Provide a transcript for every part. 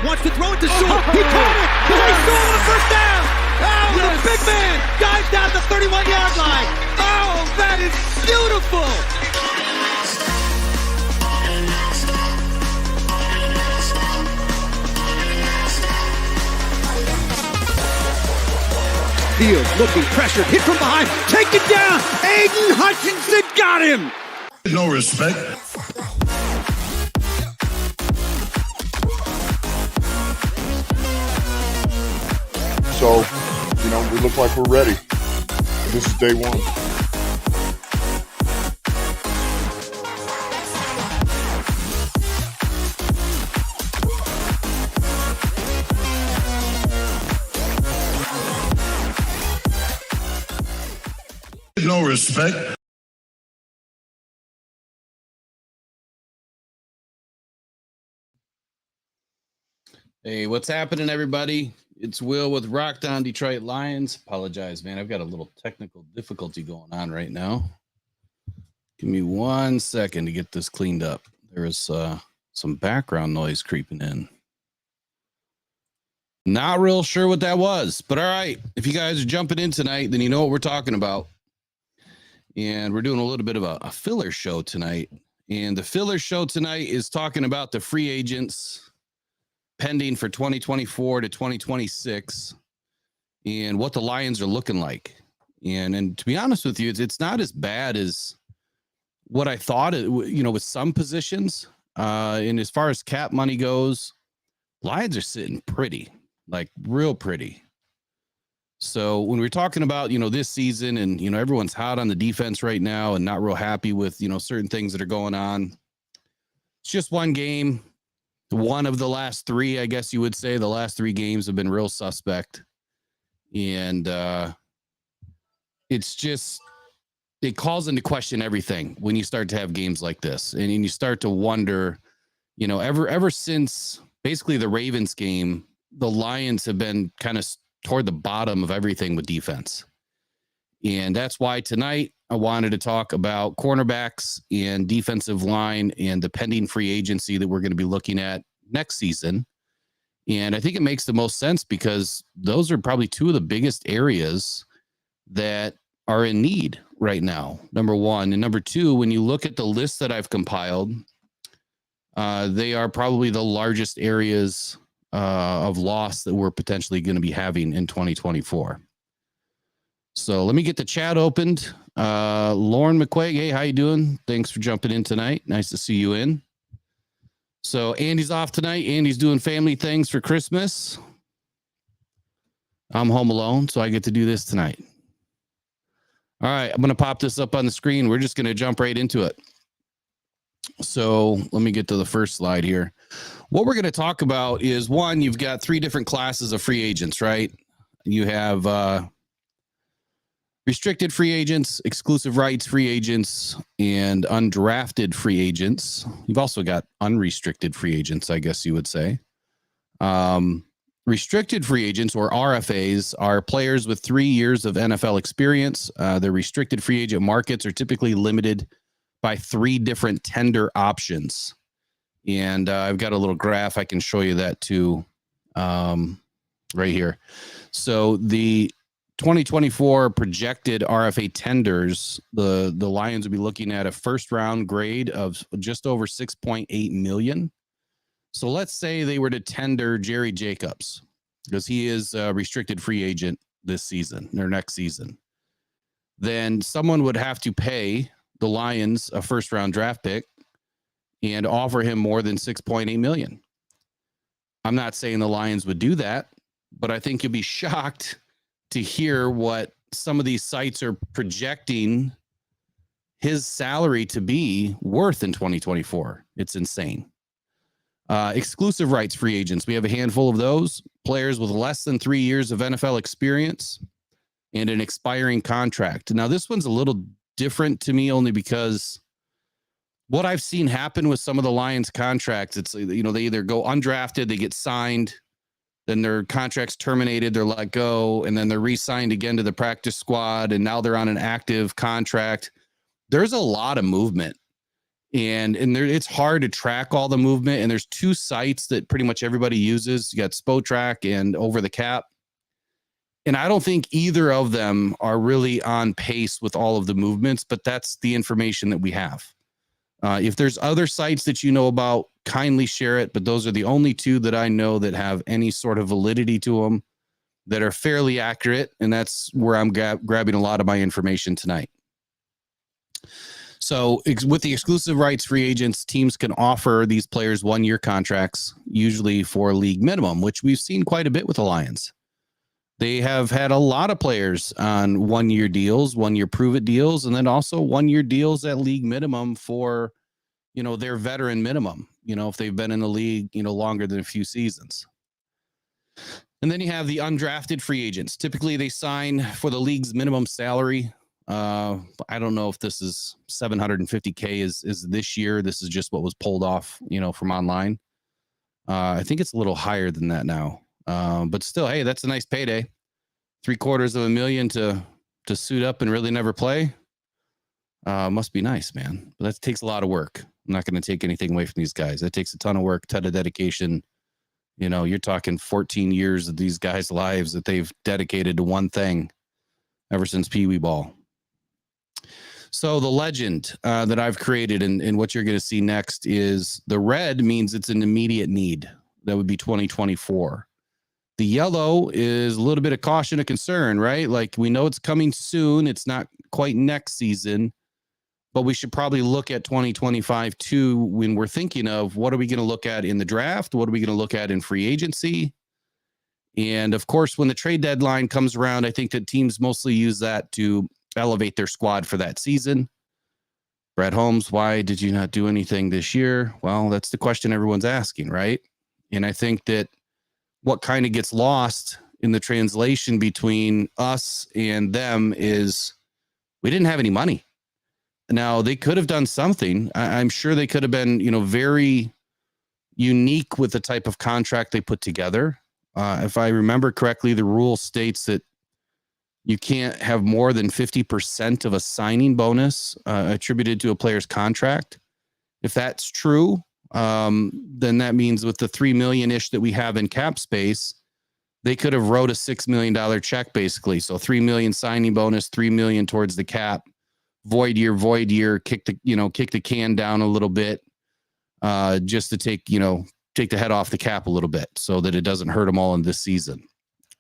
Wants to throw it to Sewell. He caught it. Billy Sewell on a first down. Oh, yes. The big man dives down the 31-yard line. Oh, that is beautiful. Fields looking, pressured, hit from behind, taken down. Aiden Hutchinson got him. No respect. So, we look like we're ready. This is day one. No respect. Hey, what's happening, everybody? It's Will with Rocked On Detroit Lions. Apologize, man. I've got a little technical difficulty going on right now. Give me 1 second to get this cleaned up. There is some background noise creeping in. Not real sure what that was, but all right. If you guys are jumping in tonight, then you know what we're talking about. And we're doing a little bit of a filler show tonight. And the filler show tonight is talking about the free agents pending for 2024 to 2026 and what the Lions are looking like. And to be honest with you, it's not as bad as what I thought, with some positions. And as far as cap money goes, Lions are sitting pretty, like real pretty. So when we're talking about, this season and, everyone's hot on the defense right now and not real happy with, certain things that are going on. It's just one game. One of the last three, I guess you would say. The last three games have been real suspect. And it's just, it calls into question everything when you start to have games like this. And you start to wonder, ever since basically the Ravens game, the Lions have been kind of toward the bottom of everything with defense. And that's why tonight I wanted to talk about cornerbacks and defensive line and the pending free agency that we're going to be looking at next season. And I think it makes the most sense because those are probably two of the biggest areas that are in need right now, number one. And number two, when you look at the list that I've compiled, they are probably the largest areas of loss that we're potentially going to be having in 2024. So let me get the chat opened. Lauren McQuaig, hey, how you doing? Thanks for jumping in tonight. Nice to see you in. So Andy's off tonight. Andy's doing family things for Christmas. I'm home alone, so I get to do this tonight. All right, I'm going to pop this up on the screen. We're just going to jump right into it. So let me get to the first slide here. What we're going to talk about is, one, you've got three different classes of free agents, right? You have restricted free agents, exclusive rights free agents, and undrafted free agents. You've also got unrestricted free agents, I guess you would say. Restricted free agents, or RFAs, are players with 3 years of NFL experience. The restricted free agent markets are typically limited by 3 different tender options. And I've got a little graph. I can show you that too, right here. So the 2024 projected RFA tenders, the Lions will be looking at a first round grade of just over 6.8 million. So let's say they were to tender Jerry Jacobs, because he is a restricted free agent this season or next season. Then someone would have to pay the Lions a first round draft pick and offer him more than 6.8 million. I'm not saying the Lions would do that, but I think you'll be shocked to hear what some of these sites are projecting his salary to be worth in 2024. It's insane. Exclusive rights free agents. We have a handful of those. Players with less than 3 years of NFL experience and an expiring contract. Now, this one's a little different to me only because what I've seen happen with some of the Lions contracts, it's, they either go undrafted, they get signed, then their contract's terminated, they're let go, and then they're re-signed again to the practice squad, and now they're on an active contract. There's a lot of movement. And there, it's hard to track all the movement. And there's two sites that pretty much everybody uses. You got SpoTrack and Over the Cap. And I don't think either of them are really on pace with all of the movements, but that's the information that we have. If there's other sites that you know about, kindly share it. But those are the only two that I know that have any sort of validity to them, that are fairly accurate. And that's where I'm grabbing a lot of my information tonight. So with the exclusive rights free agents, teams can offer these players 1-year contracts, usually for league minimum, which we've seen quite a bit with the Lions. They have had a lot of players on 1-year deals, 1-year prove it deals, and then also 1-year deals at league minimum for, their veteran minimum, if they've been in the league, longer than a few seasons. And then you have the undrafted free agents. Typically they sign for the league's minimum salary. I don't know if this is $750K is this year. This is just what was pulled off, from online. I think it's a little higher than that now. But still, hey, that's a nice payday. $750,000 to suit up and really never play. Must be nice, man. But that takes a lot of work. I'm not going to take anything away from these guys. That takes a ton of work, ton of dedication. You're talking 14 years of these guys' lives that they've dedicated to one thing ever since Pee Wee ball. So the legend that I've created and what you're going to see next is the red means it's an immediate need. That would be 2024. The yellow is a little bit of caution, a concern, right? Like we know it's coming soon. It's not quite next season, but we should probably look at 2025 too when we're thinking of what are we going to look at in the draft? What are we going to look at in free agency? And of course, when the trade deadline comes around, I think that teams mostly use that to elevate their squad for that season. Brett Holmes, why did you not do anything this year? Well, that's the question everyone's asking, right? And I think that what kind of gets lost in the translation between us and them is we didn't have any money. Now, they could have done something. I'm sure they could have been, very unique with the type of contract they put together. If I remember correctly, the rule states that you can't have more than 50% of a signing bonus attributed to a player's contract. If that's true, then that means with the $3 million-ish that we have in cap space, they could have wrote a $6 million check basically. So $3 million signing bonus, $3 million towards the cap, void year, kick the can down a little bit, just to take the head off the cap a little bit so that it doesn't hurt them all in this season.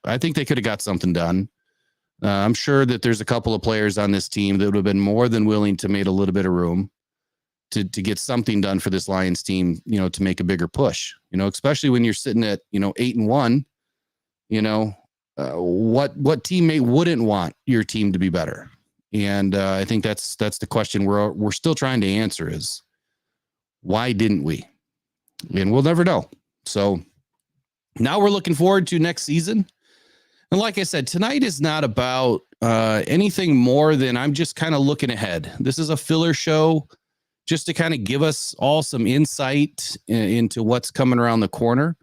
I think they could have got something done. I'm sure that there's a couple of players on this team that would have been more than willing to make a little bit of room to get something done for this Lions team, to make a bigger push, especially when you're sitting at, 8-1, what teammate wouldn't want your team to be better? And I think that's the question we're still trying to answer is why didn't we? And we'll never know. So now we're looking forward to next season. And like I said, tonight is not about anything more than I'm just kind of looking ahead. This is a filler show just to kind of give us all some insight into what's coming around the corner.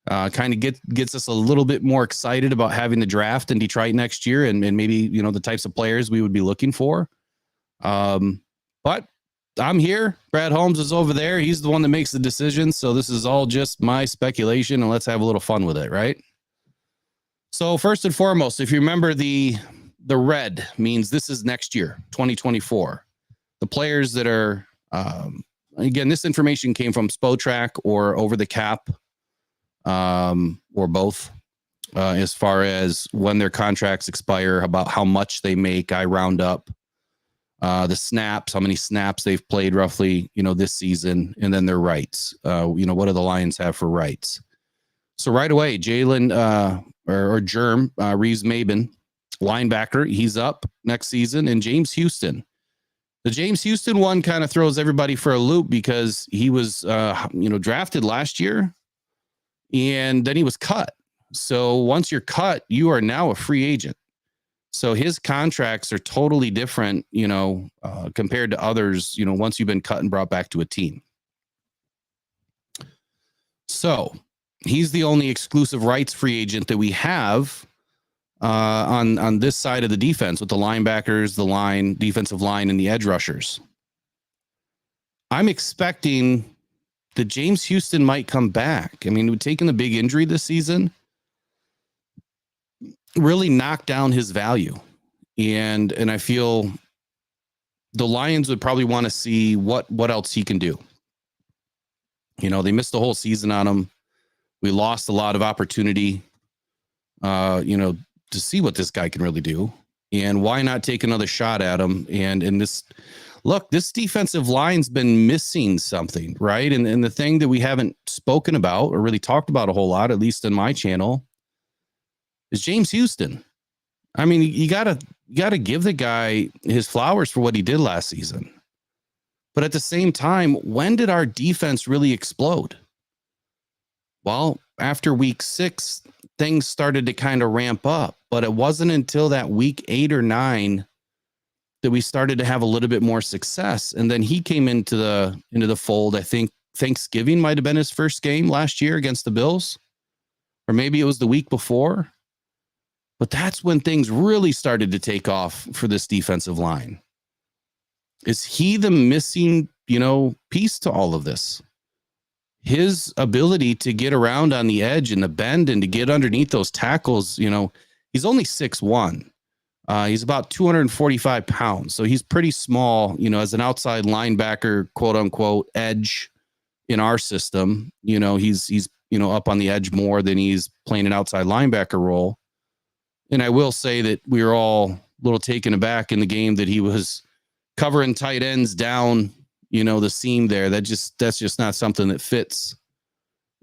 Kind of gets us a little bit more excited about having the draft in Detroit next year and maybe, the types of players we would be looking for. But I'm here. Brad Holmes is over there. He's the one that makes the decisions. So this is all just my speculation and let's have a little fun with it, right? So first and foremost, if you remember the red means this is next year, 2024. The players that are, again, this information came from SpoTrack or Over the Cap, or both, as far as when their contracts expire, about how much they make. I round up the snaps, how many snaps they've played roughly, this season, and then their rights. What do the Lions have for rights? So right away, Jalen or Germ, Reeves-Maben, linebacker, he's up next season, and James Houston. The James Houston one kind of throws everybody for a loop because he was, drafted last year, and then he was cut. So once you're cut, you are now a free agent. So his contracts are totally different, compared to others, once you've been cut and brought back to a team. So he's the only exclusive rights free agent that we have on this side of the defense with the linebackers, the line, defensive line, and the edge rushers. I'm expecting that James Houston might come back. I mean, taking the big injury this season really knocked down his value. And I feel the Lions would probably want to see what else he can do. You know, they missed the whole season on him. We lost a lot of opportunity, to see what this guy can really do. And why not take another shot at him? And this defensive line's been missing something, right? And the thing that we haven't spoken about or really talked about a whole lot, at least in my channel, is James Houston. I mean, you gotta give the guy his flowers for what he did last season. But at the same time, when did our defense really explode? Well, after week 6, things started to kind of ramp up, but it wasn't until that week 8 or 9 that we started to have a little bit more success. And then he came into the fold. I think Thanksgiving might have been his first game last year against the Bills, or maybe it was the week before. But that's when things really started to take off for this defensive line. Is he the missing, piece to all of this? His ability to get around on the edge and the bend and to get underneath those tackles, he's only 6'1". He's about 245 pounds. So he's pretty small, as an outside linebacker, quote unquote, edge in our system. He's up on the edge more than he's playing an outside linebacker role. And I will say that we were all a little taken aback in the game that he was covering tight ends down, the seam there. That's just not something that fits,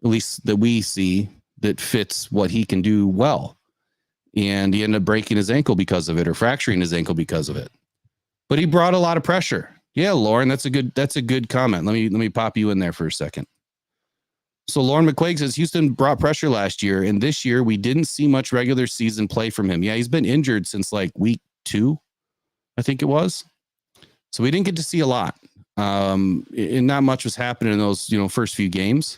at least that we see, that fits what he can do well. And he ended up breaking his ankle because of it, or fracturing his ankle because of it. But he brought a lot of pressure. Yeah, Lauren, that's a good comment. Let me pop you in there for a second. So Lauren McQuaig says Houston brought pressure last year, and this year we didn't see much regular season play from him. Yeah, he's been injured since like week 2, I think it was. So we didn't get to see a lot. And not much was happening in those, first few games.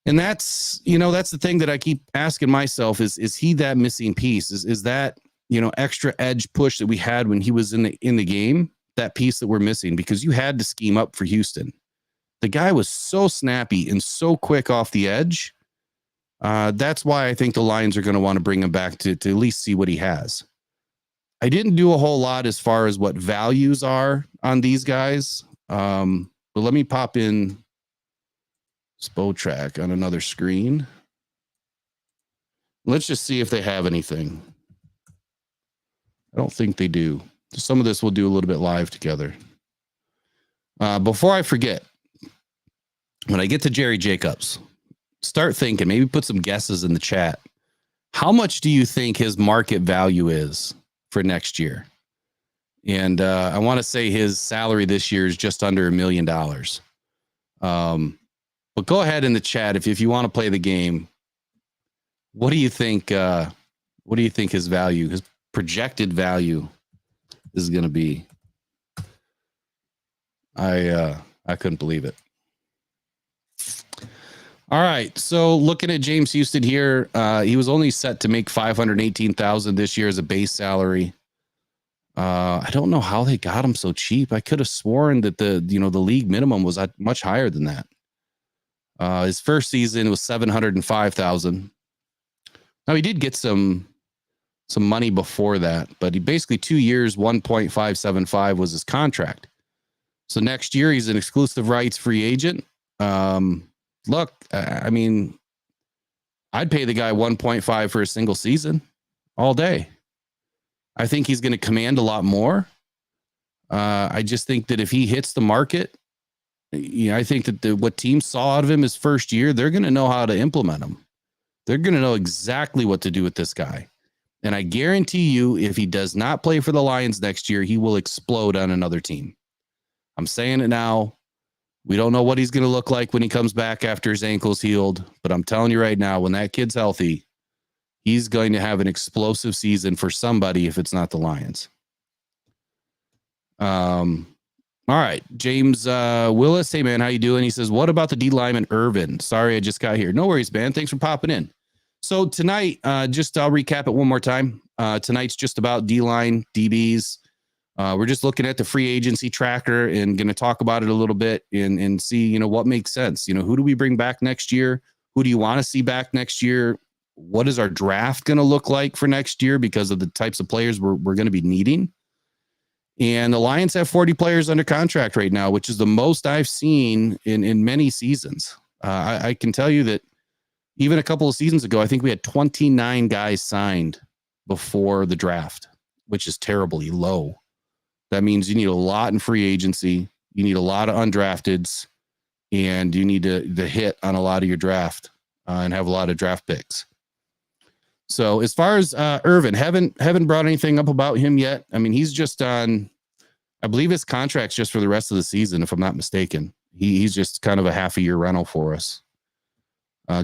And that's the thing that I keep asking myself is he that missing piece? Is that, extra edge push that we had when he was in the game, that piece that we're missing? Because you had to scheme up for Houston. The guy was so snappy and so quick off the edge. That's why I think the Lions are going to want to bring him back to at least see what he has. I didn't do a whole lot as far as what values are on these guys. But let me pop in Spotrac on another screen. Let's just see if they have anything. I don't think they do. Some of this we'll do a little bit live together. Before I forget, when I get to Jerry Jacobs, start thinking, maybe put some guesses in the chat. How much do you think his market value is for next year? And I want to say his salary this year is just under $1 million. But go ahead in the chat if you want to play the game. What do you think? What do you think his value, his projected value, is going to be? I couldn't believe it. All right, so looking at James Houston here, he was only set to make $518,000 this year as a base salary. I don't know how they got him so cheap. I could have sworn that the league minimum was much higher than that. His first season was $705,000. Now he did get some money before that, but he basically 2 years, 1.575 was his contract. So next year he's an exclusive rights free agent. Look, I mean, I'd pay the guy 1.5 for a single season all day. I think he's going to command a lot more. I just think that if he hits the market, I think that what teams saw out of him his first year, they're going to know how to implement him. They're going to know exactly what to do with this guy. And I guarantee you, if he does not play for the Lions next year, he will explode on another team. I'm saying it now. We don't know what he's going to look like when he comes back after his ankle's healed. But I'm telling you right now, when that kid's healthy, he's going to have an explosive season for somebody if it's not the Lions. All right. James Willis. Hey, man, how you doing? He says, what about the D lineman Irvin? Sorry, I just got here. No worries, man. Thanks for popping in. So tonight, I'll recap it one more time. Tonight's just about D-line, DBs. We're just looking at the free agency tracker and going to talk about it a little bit and see, what makes sense. Who do we bring back next year? Who do you want to see back next year? What is our draft going to look like for next year because of the types of players we're going to be needing? And the Lions have 40 players under contract right now, which is the most I've seen in many seasons. I can tell you that even a couple of seasons ago, I think we had 29 guys signed before the draft, which is terribly low. That means you need a lot in free agency. You need a lot of undrafteds, and you need to hit on a lot of your draft and have a lot of draft picks. So as far as Irvin, haven't brought anything up about him yet. I mean, he's just on, I believe his contract's just for the rest of the season, if I'm not mistaken. He's just kind of a half a year rental for us.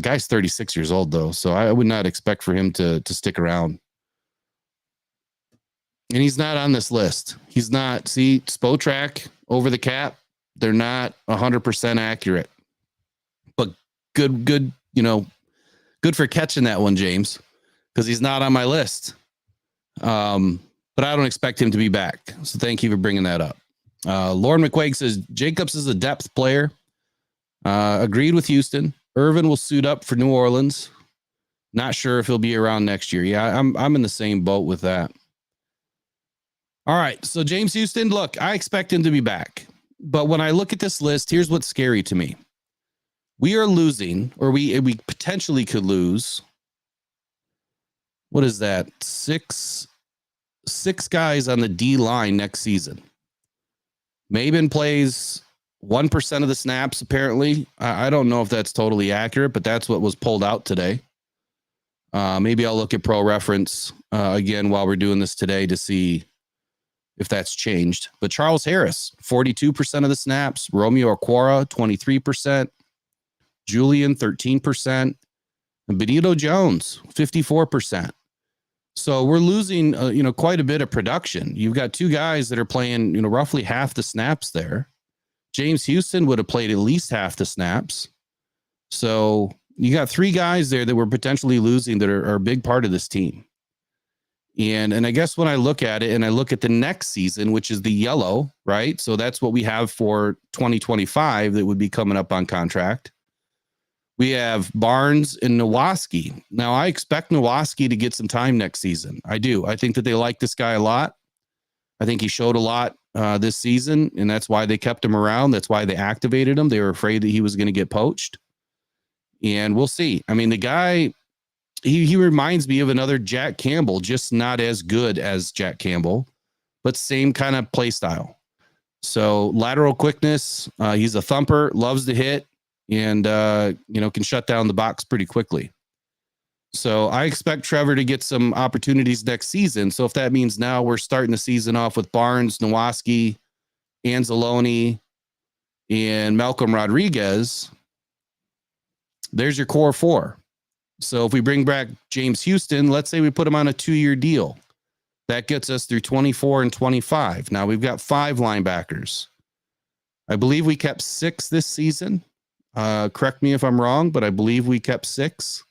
Guy's 36 years old though, so I would not expect for him to stick around. And he's not on this list. He's not. See, Spotrac over the cap, they're not 100% accurate. But good, good for catching that one, James, because he's not on my list. But I don't expect him to be back. So thank you for bringing that up. Lauren McQuaig says Jacobs is a depth player. Agreed with Houston. Irvin will suit up for New Orleans. Not sure if he'll be around next year. Yeah, I'm in the same boat with that. All right, so James Houston, look, I expect him to be back. But when I look at this list, here's what's scary to me. We are losing, or we potentially could lose. What is that? Six guys on the D line next season. Maben plays 1% of the snaps, apparently. I don't know if that's totally accurate, but that's what was pulled out today. Maybe I'll look at Pro Reference again while we're doing this today to see if that's changed. But Charles Harris, 42% of the snaps. Romeo Okwara, 23%. Julian, 13%. And Benito Jones, 54%. So we're losing, quite a bit of production. You've got two guys that are playing, roughly half the snaps there. James Houston would have played at least half the snaps. So you got three guys there that we're potentially losing that are a big part of this team. And I guess when I look at it and I look at the next season, which is the yellow, right? So that's what we have for 2025 that would be coming up on contract. We have Barnes and Nowaski. Now, I expect Nowaski to get some time next season. I do. I think that they like this guy a lot. I think he showed a lot this season, and that's why they kept him around. That's why they activated him. They were afraid that he was going to get poached. And we'll see. I mean, the guy, he reminds me of another Jack Campbell, just not as good as Jack Campbell, but same kind of play style. So lateral quickness, he's a thumper, loves to hit, and can shut down the box pretty quickly. So I expect Trevor to get some opportunities next season. So if that means now we're starting the season off with Barnes, Nowaski, Anzalone, and Malcolm Rodriguez, there's your core four. So if we bring back James Houston, let's say we put him on a 2-year deal. That gets us through 24 and 25. Now we've got 5 linebackers. I believe we kept 6 this season. Correct me if I'm wrong, but I believe we kept 6.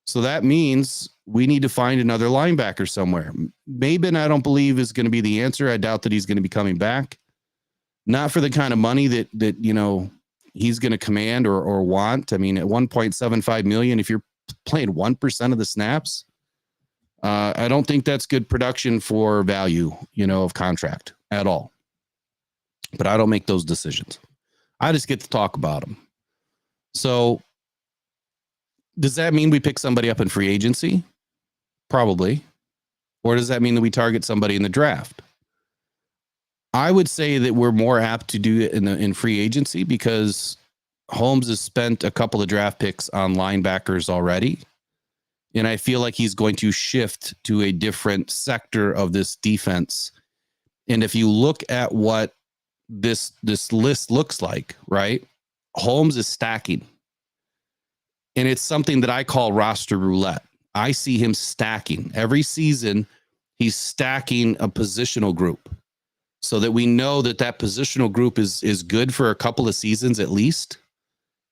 So that means we need to find another linebacker somewhere. Maben, I don't believe, is going to be the answer. I doubt that he's going to be coming back. Not for the kind of money that he's going to command or want. I mean, at $1.75 million, if you're playing 1% of the snaps, I don't think that's good production for value, of contract at all. But I don't make those decisions. I just get to talk about them. So does that mean we pick somebody up in free agency? Probably. Or does that mean that we target somebody in the draft? I would say that we're more apt to do it in free agency because Holmes has spent a couple of draft picks on linebackers already. And I feel like he's going to shift to a different sector of this defense. And if you look at what this list looks like, right? Holmes is stacking. And it's something that I call roster roulette. I see him stacking. Every season, he's stacking a positional group so that we know that positional group is good for a couple of seasons at least.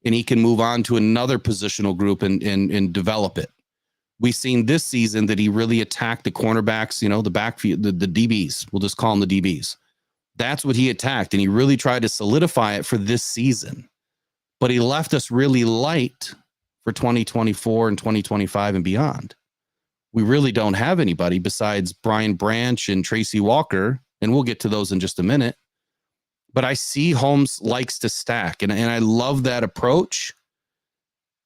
And he can move on to another positional group and develop it. we've seen this season that he really attacked the cornerbacks, the backfield, the DBs. We'll just call them the DBs. That's what he attacked, and he really tried to solidify it for this season. But he left us really light for 2024 and 2025 and beyond. We really don't have anybody besides Brian Branch and Tracy Walker, and we'll get to those in just a minute. But I see Holmes likes to stack, and I love that approach.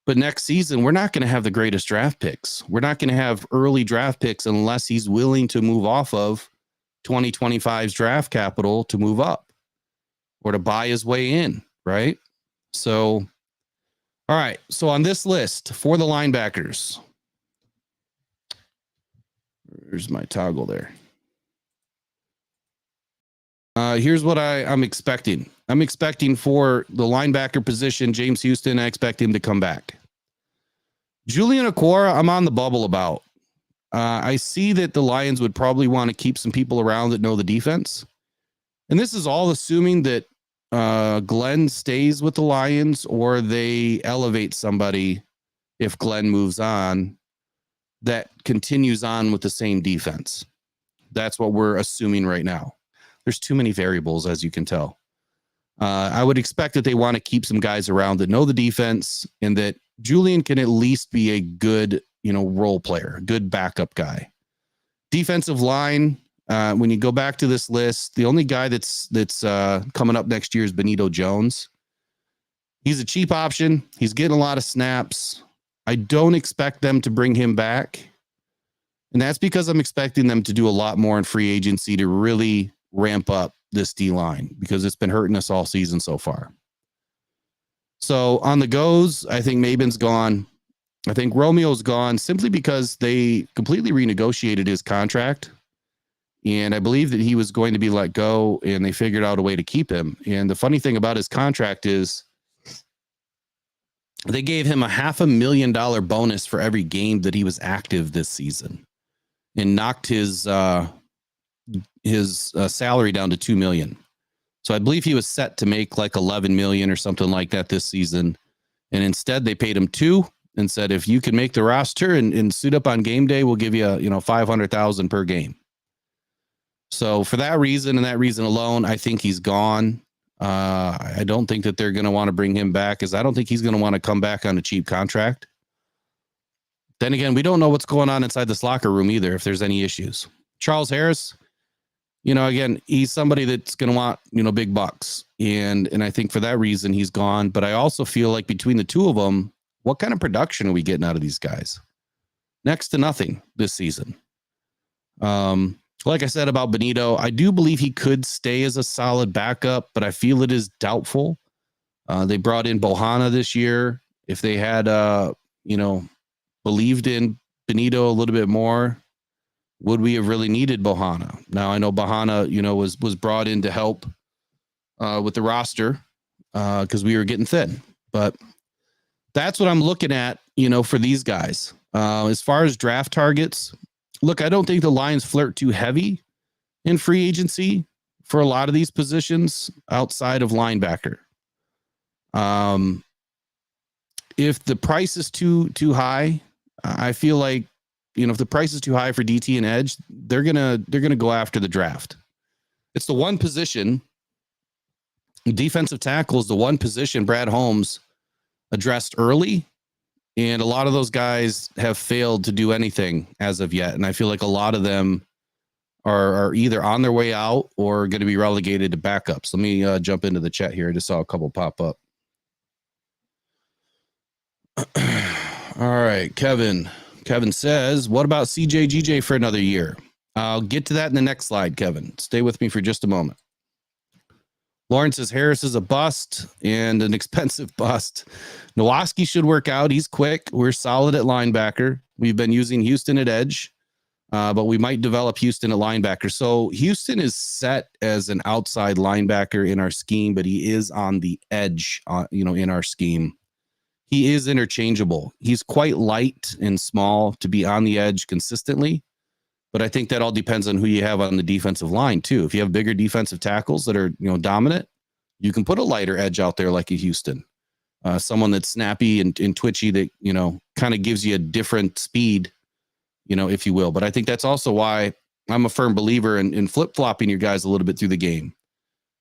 But next season, we're not going to have the greatest draft picks. We're not going to have early draft picks unless he's willing to move off of 2025's draft capital to move up or to buy his way in, right? So, all right. So on this list for the linebackers, there's my toggle there. Here's what I'm expecting. I'm expecting for the linebacker position, James Houston, I expect him to come back. Julian Okwara, I'm on the bubble about. I see that the Lions would probably want to keep some people around that know the defense. And this is all assuming that Glenn stays with the Lions or they elevate somebody if Glenn moves on that continues on with the same defense. That's what we're assuming right now. There's too many variables, as you can tell. I would expect that they want to keep some guys around that know the defense and that Julian can at least be a good, role player, a good backup guy. Defensive line, when you go back to this list, the only guy that's coming up next year is Benito Jones. He's a cheap option. He's getting a lot of snaps. I don't expect them to bring him back. And that's because I'm expecting them to do a lot more in free agency to really ramp up this D-line because it's been hurting us all season so far. So on the goes, I think Maben's gone. I think Romeo's gone simply because they completely renegotiated his contract. And I believe that he was going to be let go and they figured out a way to keep him. And the funny thing about his contract is they gave him a $500,000 bonus for every game that he was active this season and knocked his salary down to $2 million. So I believe he was set to make like $11 million or something like that this season. And instead they paid him $2 million and said, if you can make the roster and suit up on game day, we'll give you, $500,000 per game. So for that reason and that reason alone, I think he's gone. I don't think that they're going to want to bring him back because I don't think he's going to want to come back on a cheap contract. Then again, we don't know what's going on inside this locker room either, if there's any issues. Charles Harris, again, he's somebody that's going to want, big bucks. And I think for that reason, he's gone. But I also feel like between the two of them, what kind of production are we getting out of these guys? Next to nothing this season. Like I said about Benito, I do believe he could stay as a solid backup, but I feel it is doubtful. They brought in Bohanna this year. If they had, believed in Benito a little bit more, would we have really needed Bohanna? Now, I know Bohanna, was brought in to help with the roster because we were getting thin. But that's what I'm looking at, for these guys. As far as draft targets, look, I don't think the Lions flirt too heavy in free agency for a lot of these positions outside of linebacker. If the price is too high, I feel like, if the price is too high for DT and edge, they're gonna go after the draft. It's the one position, defensive tackle is the one position Brad Holmes addressed early. And a lot of those guys have failed to do anything as of yet. And I feel like a lot of them are either on their way out or going to be relegated to backups. Let me jump into the chat here. I just saw a couple pop up. All right, Kevin. Kevin says, what about CJ GJ for another year? I'll get to that in the next slide, Kevin. Stay with me for just a moment. Lawrence says Harris is a bust and an expensive bust. Nowoski should work out. He's quick. We're solid at linebacker. We've been using Houston at edge, but we might develop Houston at linebacker. So Houston is set as an outside linebacker in our scheme, but he is on the edge, in our scheme. He is interchangeable. He's quite light and small to be on the edge consistently. But I think that all depends on who you have on the defensive line, too. If you have bigger defensive tackles that are, dominant, you can put a lighter edge out there like a Houston. Someone that's snappy and twitchy that, kind of gives you a different speed if you will. But I think that's also why I'm a firm believer in flip-flopping your guys a little bit through the game.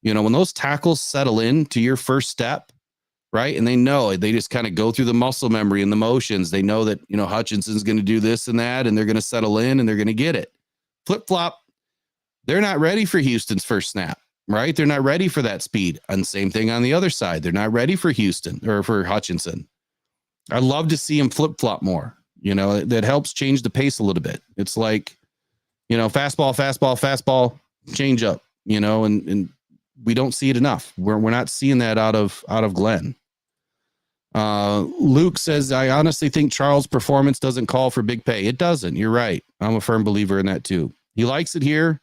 When those tackles settle in to your first step, right? And they just kind of go through the muscle memory and the motions. They know that, Hutchinson's going to do this and that, and they're going to settle in and they're going to get it. Flip-flop, they're not ready for Houston's first snap, right? They're not ready for that speed. And same thing on the other side. They're not ready for Houston or for Hutchinson. I love to see him flip-flop more. That helps change the pace a little bit. It's like, fastball, change up, and we don't see it enough. We're not seeing that out of Glenn. Luke says, I honestly think Charles' performance doesn't call for big pay. It doesn't. You're right. I'm a firm believer in that too. He likes it here.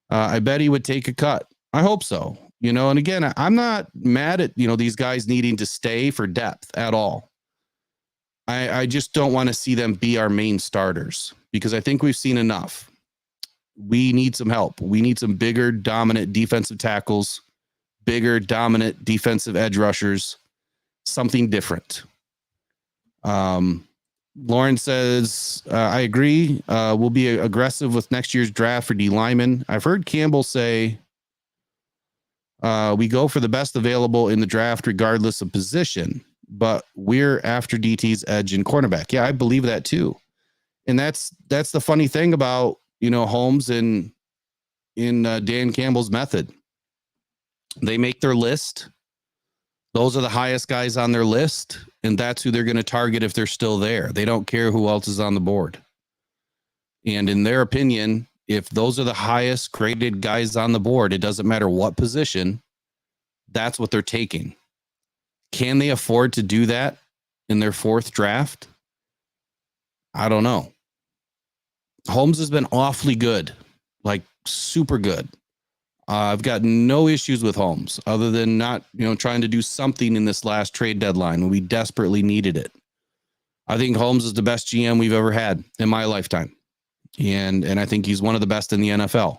I bet he would take a cut. I hope so. And again, I'm not mad at, these guys needing to stay for depth at all. I just don't want to see them be our main starters because I think we've seen enough. We need some help. We need some bigger, dominant defensive tackles, bigger, dominant defensive edge rushers, something different. Lauren says, I agree. We'll be aggressive with next year's draft for D linemen. I've heard Campbell say we go for the best available in the draft regardless of position, but we're after DT's edge and cornerback. Yeah, I believe that too. And that's the funny thing about, Holmes and in Dan Campbell's method. They make their list. Those are the highest guys on their list, and that's who they're going to target if they're still there. They don't care who else is on the board. And in their opinion, if those are the highest graded guys on the board, it doesn't matter what position, that's what they're taking. Can they afford to do that in their fourth draft? I don't know. Holmes has been awfully good, like super good. I've got no issues with Holmes other than not, trying to do something in this last trade deadline when we desperately needed it. I think Holmes is the best GM we've ever had in my lifetime. And I think he's one of the best in the NFL.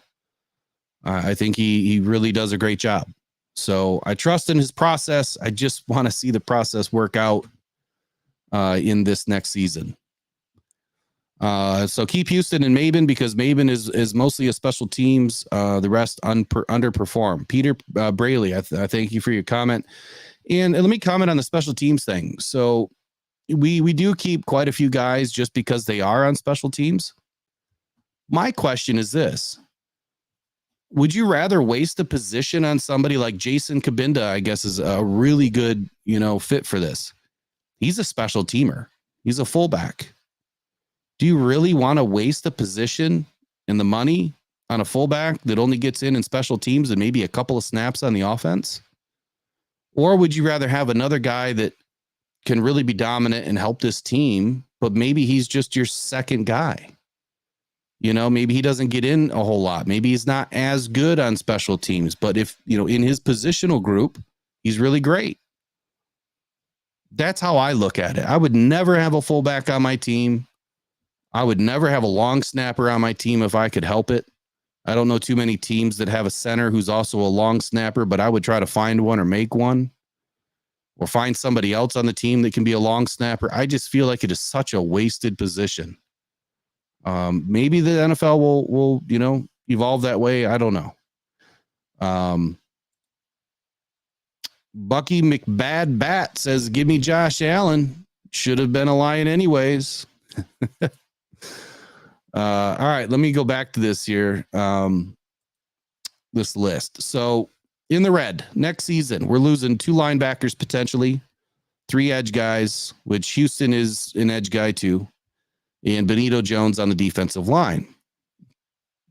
I think he really does a great job. So I trust in his process. I just want to see the process work out in this next season. So keep Houston and Maben because Maben is mostly a special teams. The rest underperform. Peter Braley, I thank you for your comment. And let me comment on the special teams thing. So we do keep quite a few guys just because they are on special teams. My question is this. Would you rather waste a position on somebody like Jason Kabinda, I guess is a really good, fit for this. He's a special teamer. He's a fullback. Do you really want to waste the position and the money on a fullback that only gets in special teams and maybe a couple of snaps on the offense? Or would you rather have another guy that can really be dominant and help this team, but maybe he's just your second guy? Maybe he doesn't get in a whole lot. Maybe he's not as good on special teams, but if, in his positional group, he's really great. That's how I look at it. I would never have a fullback on my team. I would never have a long snapper on my team if I could help it. I don't know too many teams that have a center who's also a long snapper, but I would try to find one or make one or find somebody else on the team that can be a long snapper. I just feel like it is such a wasted position. Maybe the NFL will evolve that way. I don't know. Bucky McBad Bat says, give me Josh Allen. Should have been a Lion anyways. All right, let me go back to this here. This list. So in the red, next season, we're losing 2 linebackers potentially, 3 edge guys, which Houston is an edge guy too, and Benito Jones on the defensive line.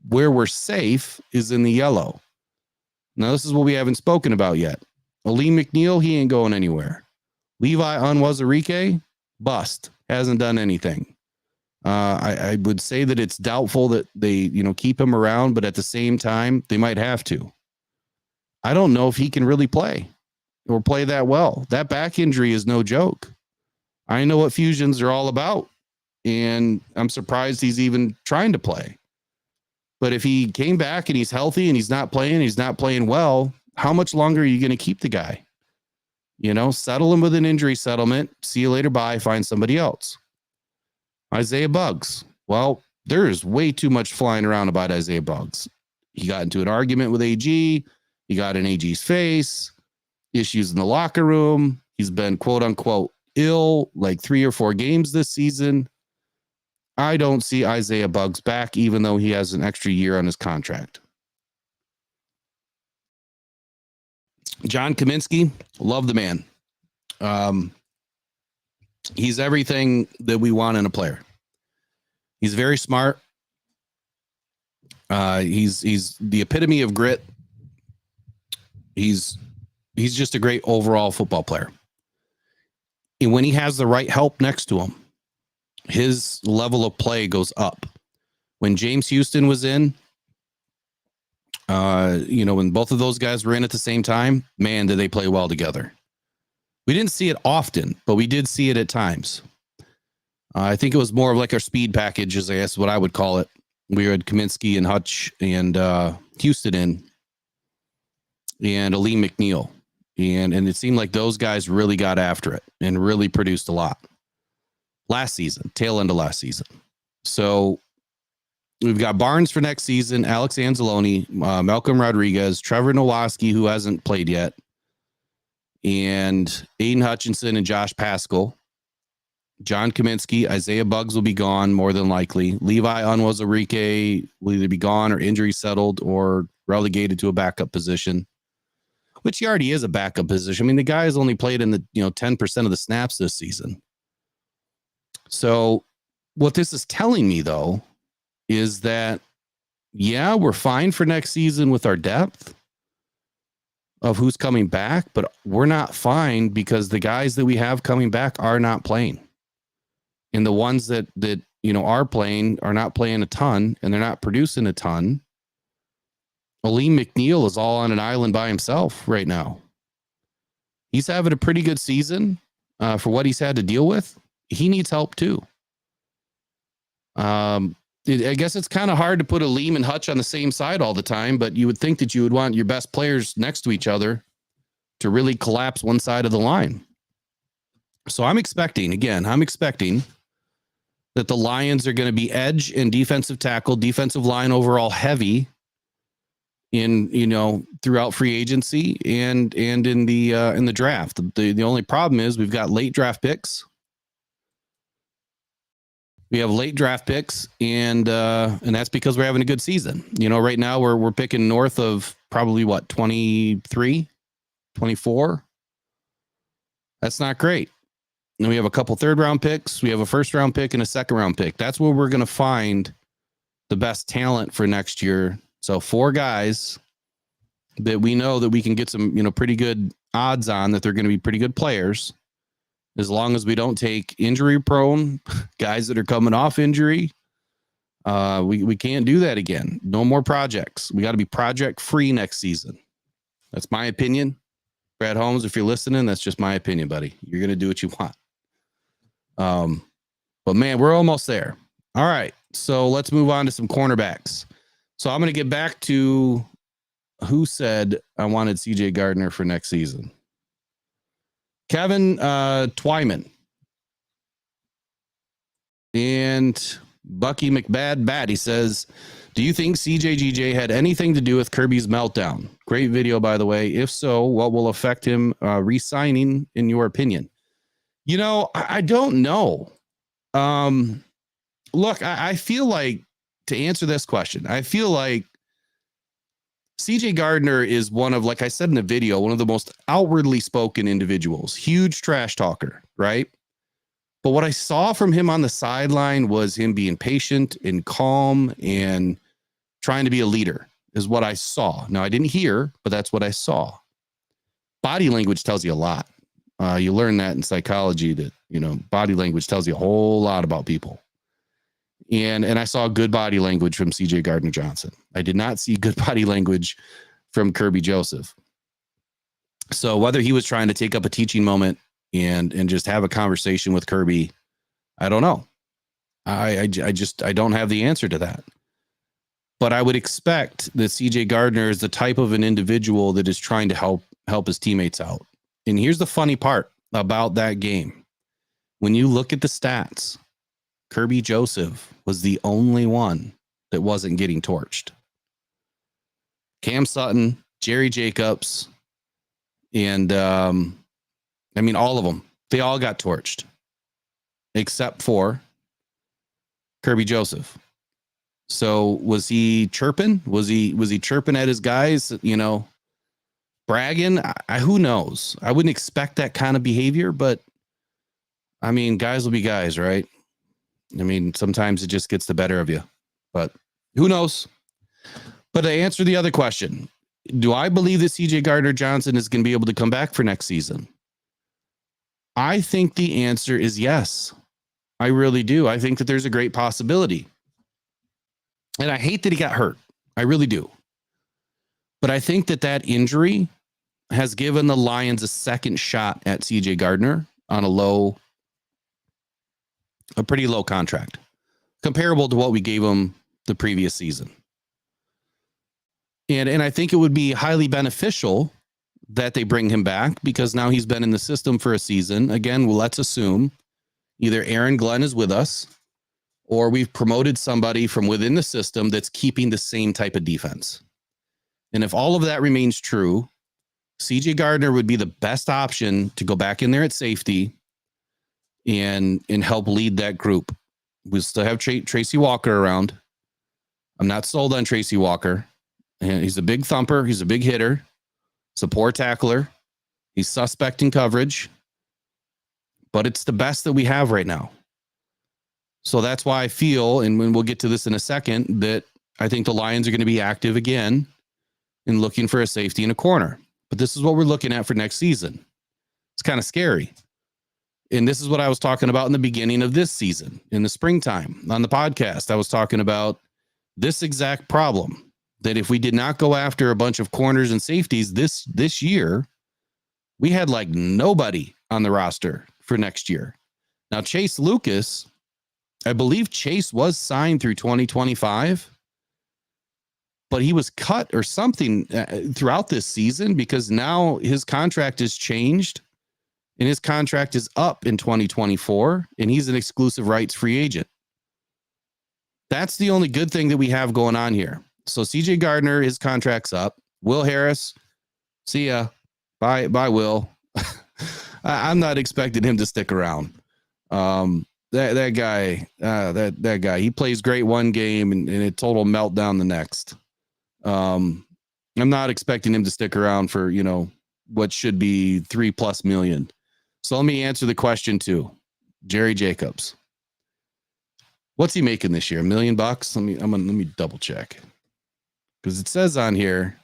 Where we're safe is in the yellow. Now, this is what we haven't spoken about yet. Aleem McNeil, he ain't going anywhere. Levi Onwuzurike, bust. Hasn't done anything. I would say that it's doubtful that they, keep him around, but at the same time, they might have to. I don't know if he can really play or play that well. That back injury is no joke. I know what fusions are all about, and I'm surprised he's even trying to play. But if he came back and he's healthy and he's not playing well, how much longer are you going to keep the guy? Settle him with an injury settlement. See you later. Bye. Find somebody else. Isaiah Buggs. Well, There is way too much flying around about Isaiah Buggs. He got into an argument with AG. He got in AG's face, issues in the locker room. He's been quote unquote ill like 3 or 4 games this season. I don't see Isaiah Buggs back, even though he has an extra year on his contract. John Kaminsky, love the man. He's everything that we want in a player. He's very smart. He's the epitome of grit. He's just a great overall football player. And when he has the right help next to him, his level of play goes up. When James Houston was in, when both of those guys were in at the same time, man, did they play well together. We didn't see it often, but we did see it at times. I think it was more of like our speed package, is I guess what I would call it. We had Kaminsky and Hutch and Houston in, and Aleem McNeil. And it seemed like those guys really got after it and really produced a lot last season, tail end of last season. So we've got Barnes for next season, Alex Anzalone, Malcolm Rodriguez, Trevor Nowaski, who hasn't played yet, and Aiden Hutchinson and Josh Paschal. John Kaminsky, Isaiah Buggs will be gone more than likely. Levi Onwuzurike will either be gone or injury settled or relegated to a backup position, which he already is a backup position. I mean, the guy has only played in the 10% of the snaps this season. So what this is telling me, though, is that, yeah, we're fine for next season with our depth of who's coming back, but we're not fine because the guys that we have coming back are not playing. And the ones that are playing are not playing a ton, and they're not producing a ton. Aleem McNeil is all on an island by himself right now. He's having a pretty good season for what he's had to deal with. He needs help too. I guess it's kind of hard to put Aleem and Hutch on the same side all the time, but you would think that you would want your best players next to each other to really collapse one side of the line. So I'm expecting that the Lions are going to be edge and defensive tackle, defensive line overall heavy in throughout free agency and in the draft. The only problem is we've got late draft picks. We have late draft picks, and that's because we're having a good season. Right now we're picking north of probably 23, 24. That's not great. And we have a couple 3rd round picks. We have a 1st round pick and a 2nd round pick. That's where we're going to find the best talent for next year. So 4 guys that we know that we can get some, pretty good odds on that they're going to be pretty good players, as long as we don't take injury prone guys that are coming off injury. We can't do that again. No more projects. We got to be project free next season. That's my opinion. Brad Holmes, if you're listening, that's just my opinion, buddy. You're going to do what you want. But man, we're almost there. All right. So let's move on to some cornerbacks. So I'm going to get back to who said I wanted CJ Gardner for next season. Kevin Twyman and Bucky McBad. He says, do you think CJGJ had anything to do with Kirby's meltdown? Great video, by the way. If so, what will affect him re-signing, in your opinion? I don't know. Look, I feel like, to answer this question, I feel like CJ Gardner is one of, like I said in the video, one of the most outwardly spoken individuals. Huge trash talker, right? But what I saw from him on the sideline was him being patient and calm and trying to be a leader, is what I saw. Now, I didn't hear, but that's what I saw. Body language tells you a lot. You learn that in psychology, that, body language tells you a whole lot about people. And I saw good body language from CJ Gardner-Johnson. I did not see good body language from Kirby Joseph. So whether he was trying to take up a teaching moment and just have a conversation with Kirby, I don't know. I don't have the answer to that. But I would expect that CJ Gardner is the type of an individual that is trying to help his teammates out. And here's the funny part about that game. When you look at the stats, Kirby Joseph was the only one that wasn't getting torched. Cam Sutton, Jerry Jacobs, and all of them. They all got torched, except for Kirby Joseph. So was he chirping? Was he chirping at his guys? Bragging? Who knows? I wouldn't expect that kind of behavior, but guys will be guys, right? Sometimes it just gets the better of you, but who knows? But to answer the other question, do I believe that CJ Gardner-Johnson is going to be able to come back for next season? I think the answer is yes. I really do. I think that there's a great possibility. And I hate that he got hurt. I really do. But I think that injury has given the Lions a second shot at CJ Gardner on a pretty low contract, comparable to what we gave him the previous season. And I think it would be highly beneficial that they bring him back because now he's been in the system for a season. Again, let's assume either Aaron Glenn is with us or we've promoted somebody from within the system that's keeping the same type of defense. And if all of that remains true, CJ Gardner would be the best option to go back in there at safety and help lead that group. We still have Tracy Walker around. I'm not sold on Tracy Walker. And he's a big thumper. He's a big hitter. He's a poor tackler. He's suspect in coverage. But it's the best that we have right now. So that's why I feel, and when we'll get to this in a second, that I think the Lions are going to be active again in looking for a safety in a corner. But this is what we're looking at for next season. It's kind of scary. And this is what I was talking about in the beginning of this season, in the springtime on the podcast. I was talking about this exact problem, that if we did not go after a bunch of corners and safeties this year, we had like nobody on the roster for next year. Now, Chase Lucas, I believe Chase was signed through 2025, but he was cut or something throughout this season because now his contract has changed and his contract is up in 2024 and he's an exclusive rights free agent. That's the only good thing that we have going on here. So CJ Gardner, his contract's up. Will Harris, see ya. Bye, Will. I'm not expecting him to stick around. That guy, he plays great one game and a total meltdown the next. I'm not expecting him to stick around for, what should be $3+ million. So let me answer the question too. Jerry Jacobs. What's he making this year? $1 million? Let me double check. Because it says on here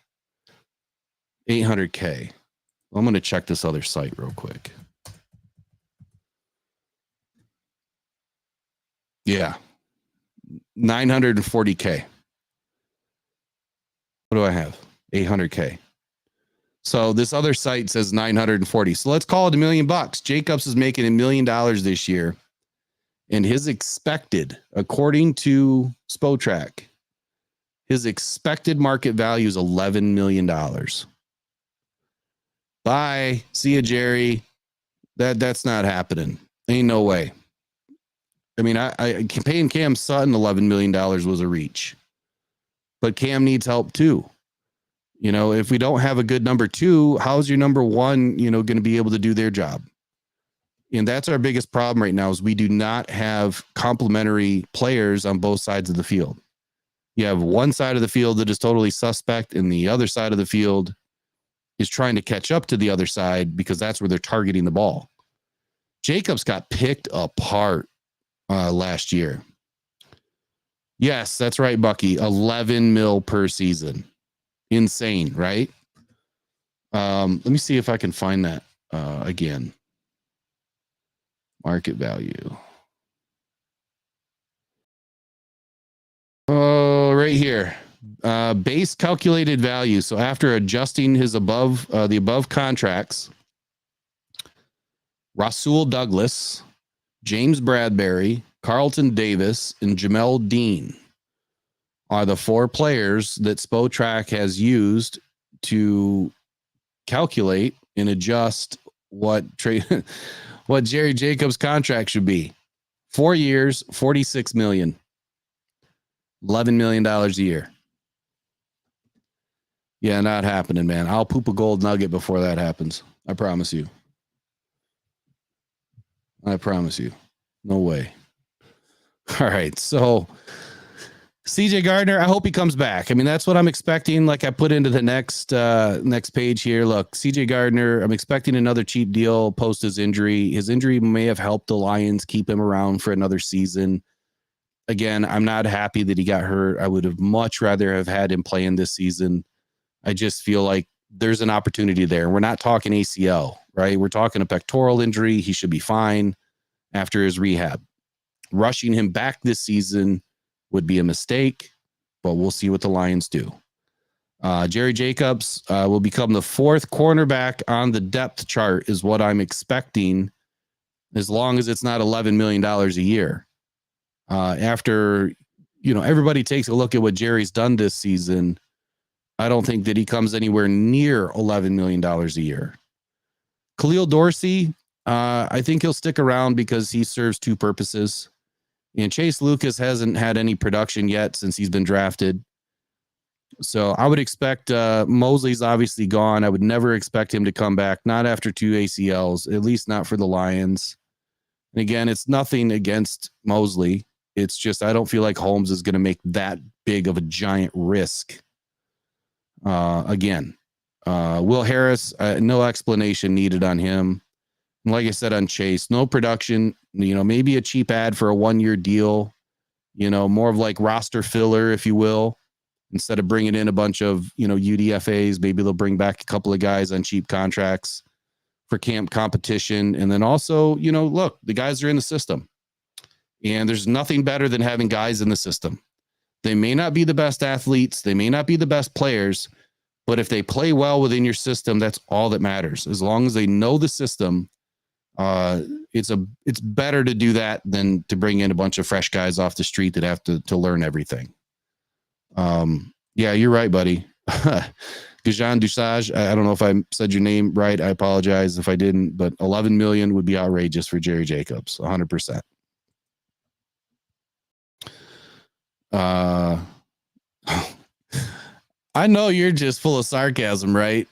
$800K. I'm going to check this other site real quick. Yeah. $940K. What do I have? $800K. So this other site says 940. So let's call it $1 million. Jacobs is making $1 million this year. And his expected, according to Spotrac, his expected market value is $11 million. Bye. See ya, Jerry. That's not happening. Ain't no way. I paying Cam Sutton $11 million was a reach. But Cam needs help too. If we don't have a good number two, how's your number one, going to be able to do their job? And that's our biggest problem right now is we do not have complementary players on both sides of the field. You have one side of the field that is totally suspect, and the other side of the field is trying to catch up to the other side because that's where they're targeting the ball. Jacobs got picked apart last year. Yes, that's right, Bucky. 11 mil per season. Insane, right? Let me see if I can find that again. Market value. Oh, right here. Base calculated value. So after adjusting his the above contracts, Rasul Douglas, James Bradbury, Carlton Davis, and Jamel Dean are the four players that Spotrac has used to calculate and adjust what Jerry Jacobs' contract should be 4 years, $46 million. $11 million a year. Yeah, not happening, man. I'll poop a gold nugget before that happens. I promise you. I promise you. No way. All right. So CJ Gardner, I hope he comes back. I mean, that's what I'm expecting. Like I put into the next page here. Look, CJ Gardner, I'm expecting another cheap deal post his injury. His injury may have helped the Lions keep him around for another season. Again, I'm not happy that he got hurt. I would have much rather have had him play in this season. I just feel like there's an opportunity there. We're not talking ACL, right? We're talking a pectoral injury. He should be fine after his rehab. Rushing him back this season would be a mistake, but we'll see what the Lions do. Jerry Jacobs will become the fourth cornerback on the depth chart is what I'm expecting, as long as it's not $11 million a year. After, everybody takes a look at what Jerry's done this season, I don't think that he comes anywhere near $11 million a year. Khalil Dorsey, I think he'll stick around because he serves two purposes. And Chase Lucas hasn't had any production yet since he's been drafted. So I would expect Mosley's obviously gone. I would never expect him to come back, not after 2 ACLs, at least not for the Lions. And again, it's nothing against Mosley. It's just I don't feel like Holmes is going to make that big of a giant risk. Again, Will Harris, no explanation needed on him. And like I said on Chase, no production, maybe a cheap ad for a 1-year deal, more of like roster filler, if you will, instead of bringing in a bunch of, UDFAs. Maybe they'll bring back a couple of guys on cheap contracts for camp competition. And then also, look, the guys are in the system and there's nothing better than having guys in the system. They may not be the best athletes. They may not be the best players, but if they play well within your system, that's all that matters. As long as they know the system, it's better to do that than to bring in a bunch of fresh guys off the street that have to learn everything. Yeah, you're right, buddy. Gajan Dusage, I don't know if I said your name right. I apologize if I didn't, but 11 million would be outrageous for Jerry Jacobs, 100%. I know you're just full of sarcasm, right?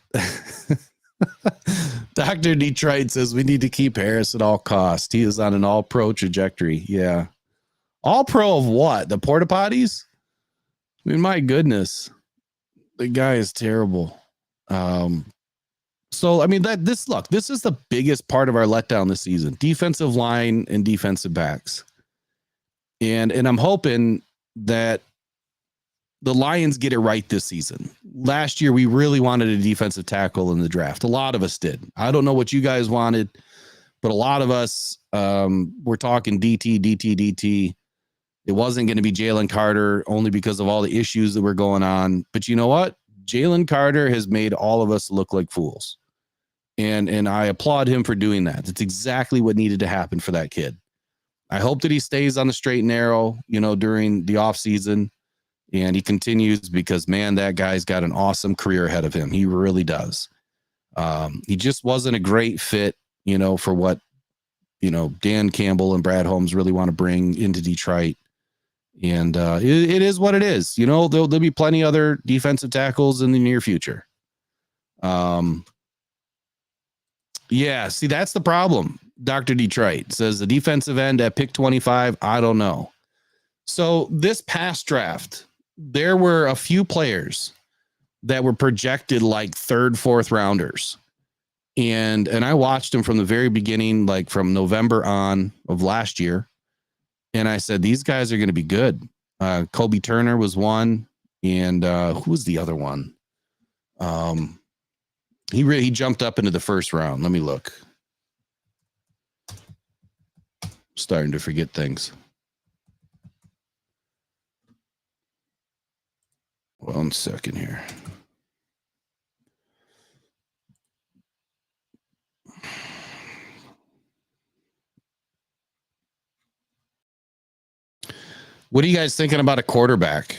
Dr. Detroit says we need to keep Harris at all costs. He is on an all-pro trajectory. Yeah. All-pro of what? The porta potties? I mean, my goodness. The guy is terrible. So, I mean, this is the biggest part of our letdown this season. Defensive line and defensive backs. And I'm hoping that the Lions get it right this season. Last year, we really wanted a defensive tackle in the draft. A lot of us did. I don't know what you guys wanted, but a lot of us were talking DT. It wasn't going to be Jalen Carter only because of all the issues that were going on. But you know what? Jalen Carter has made all of us look like fools. And I applaud him for doing that. It's exactly what needed to happen for that kid. I hope that he stays on the straight and narrow, during the offseason. And he continues because, man, that guy's got an awesome career ahead of him. He really does. He just wasn't a great fit, for what, Dan Campbell and Brad Holmes really want to bring into Detroit. And it is what it is. There'll be plenty other defensive tackles in the near future. Yeah, see, that's the problem. Dr. Detroit says the defensive end at pick 25, I don't know. So this past draft, there were a few players that were projected like 3rd, 4th rounders. And I watched them from the very beginning, like from November on of last year. And I said, these guys are going to be good. Kobe Turner was one. And who was the other one? He jumped up into the 1st round. Let me look. Starting to forget things. One second here. What are you guys thinking about a quarterback?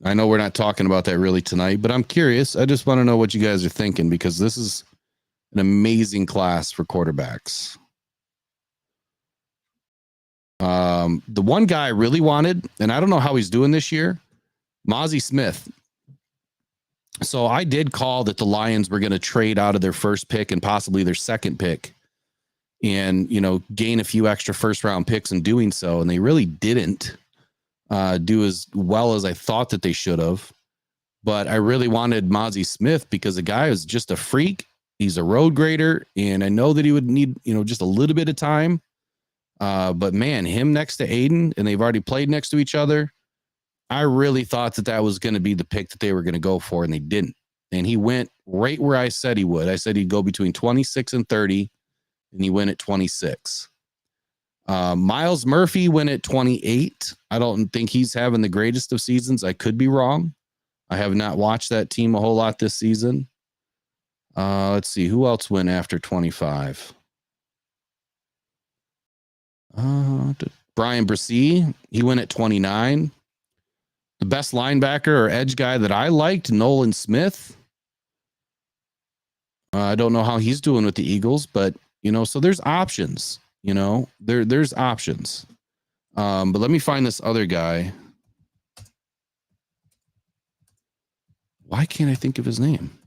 I know we're not talking about that really tonight, but I'm curious. I just want to know what you guys are thinking because this is an amazing class for quarterbacks. The one guy I really wanted, and I don't know how he's doing this year, Mozzie Smith. So I did call that the Lions were going to trade out of their first pick and possibly their second pick and, gain a few extra first round picks in doing so. And they really didn't do as well as I thought that they should have. But I really wanted Mozzie Smith because the guy is just a freak. He's a road grader. And I know that he would need, just a little bit of time. But man, him next to Aiden, and they've already played next to each other. I really thought that was going to be the pick that they were going to go for, and they didn't. And he went right where I said he would. I said he'd go between 26 and 30, and he went at 26. Miles Murphy went at 28. I don't think he's having the greatest of seasons. I could be wrong. I have not watched that team a whole lot this season. Let's see. Who else went after 25? Brian Brissy. He went at 29. The best linebacker or edge guy that I liked, Nolan Smith. I don't know how he's doing with the Eagles, but, so there's options, there's options. But let me find this other guy. Why can't I think of his name?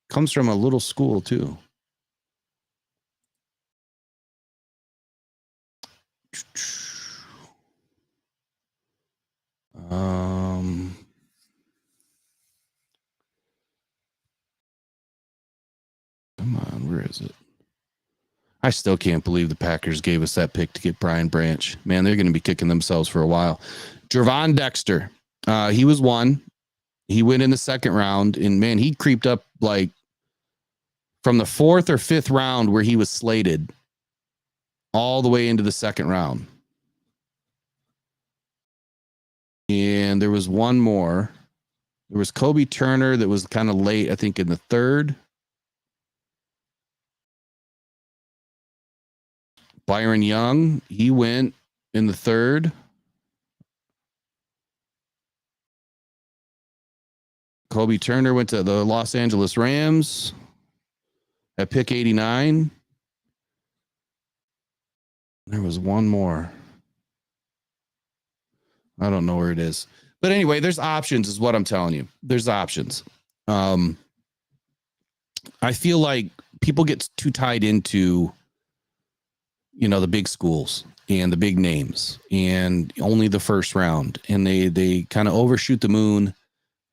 Comes from a little school too. Come on, where is it? I still can't believe the Packers gave us that pick to get Brian Branch. Man, they're going to be kicking themselves for a while. Gervon Dexter, he was one. He went in the second round, and man, he creeped up like from the fourth or fifth round where he was slated all the way into the second round. And there was one more. There was Kobe Turner that was kind of late, I think, in the third. Byron Young, he went in the third. Kobe Turner went to the Los Angeles Rams at pick 89. There was one more. I don't know where it is. But anyway, there's options is what I'm telling you. There's options. I feel like people get too tied into, the big schools and the big names and only the first round. And they kind of overshoot the moon,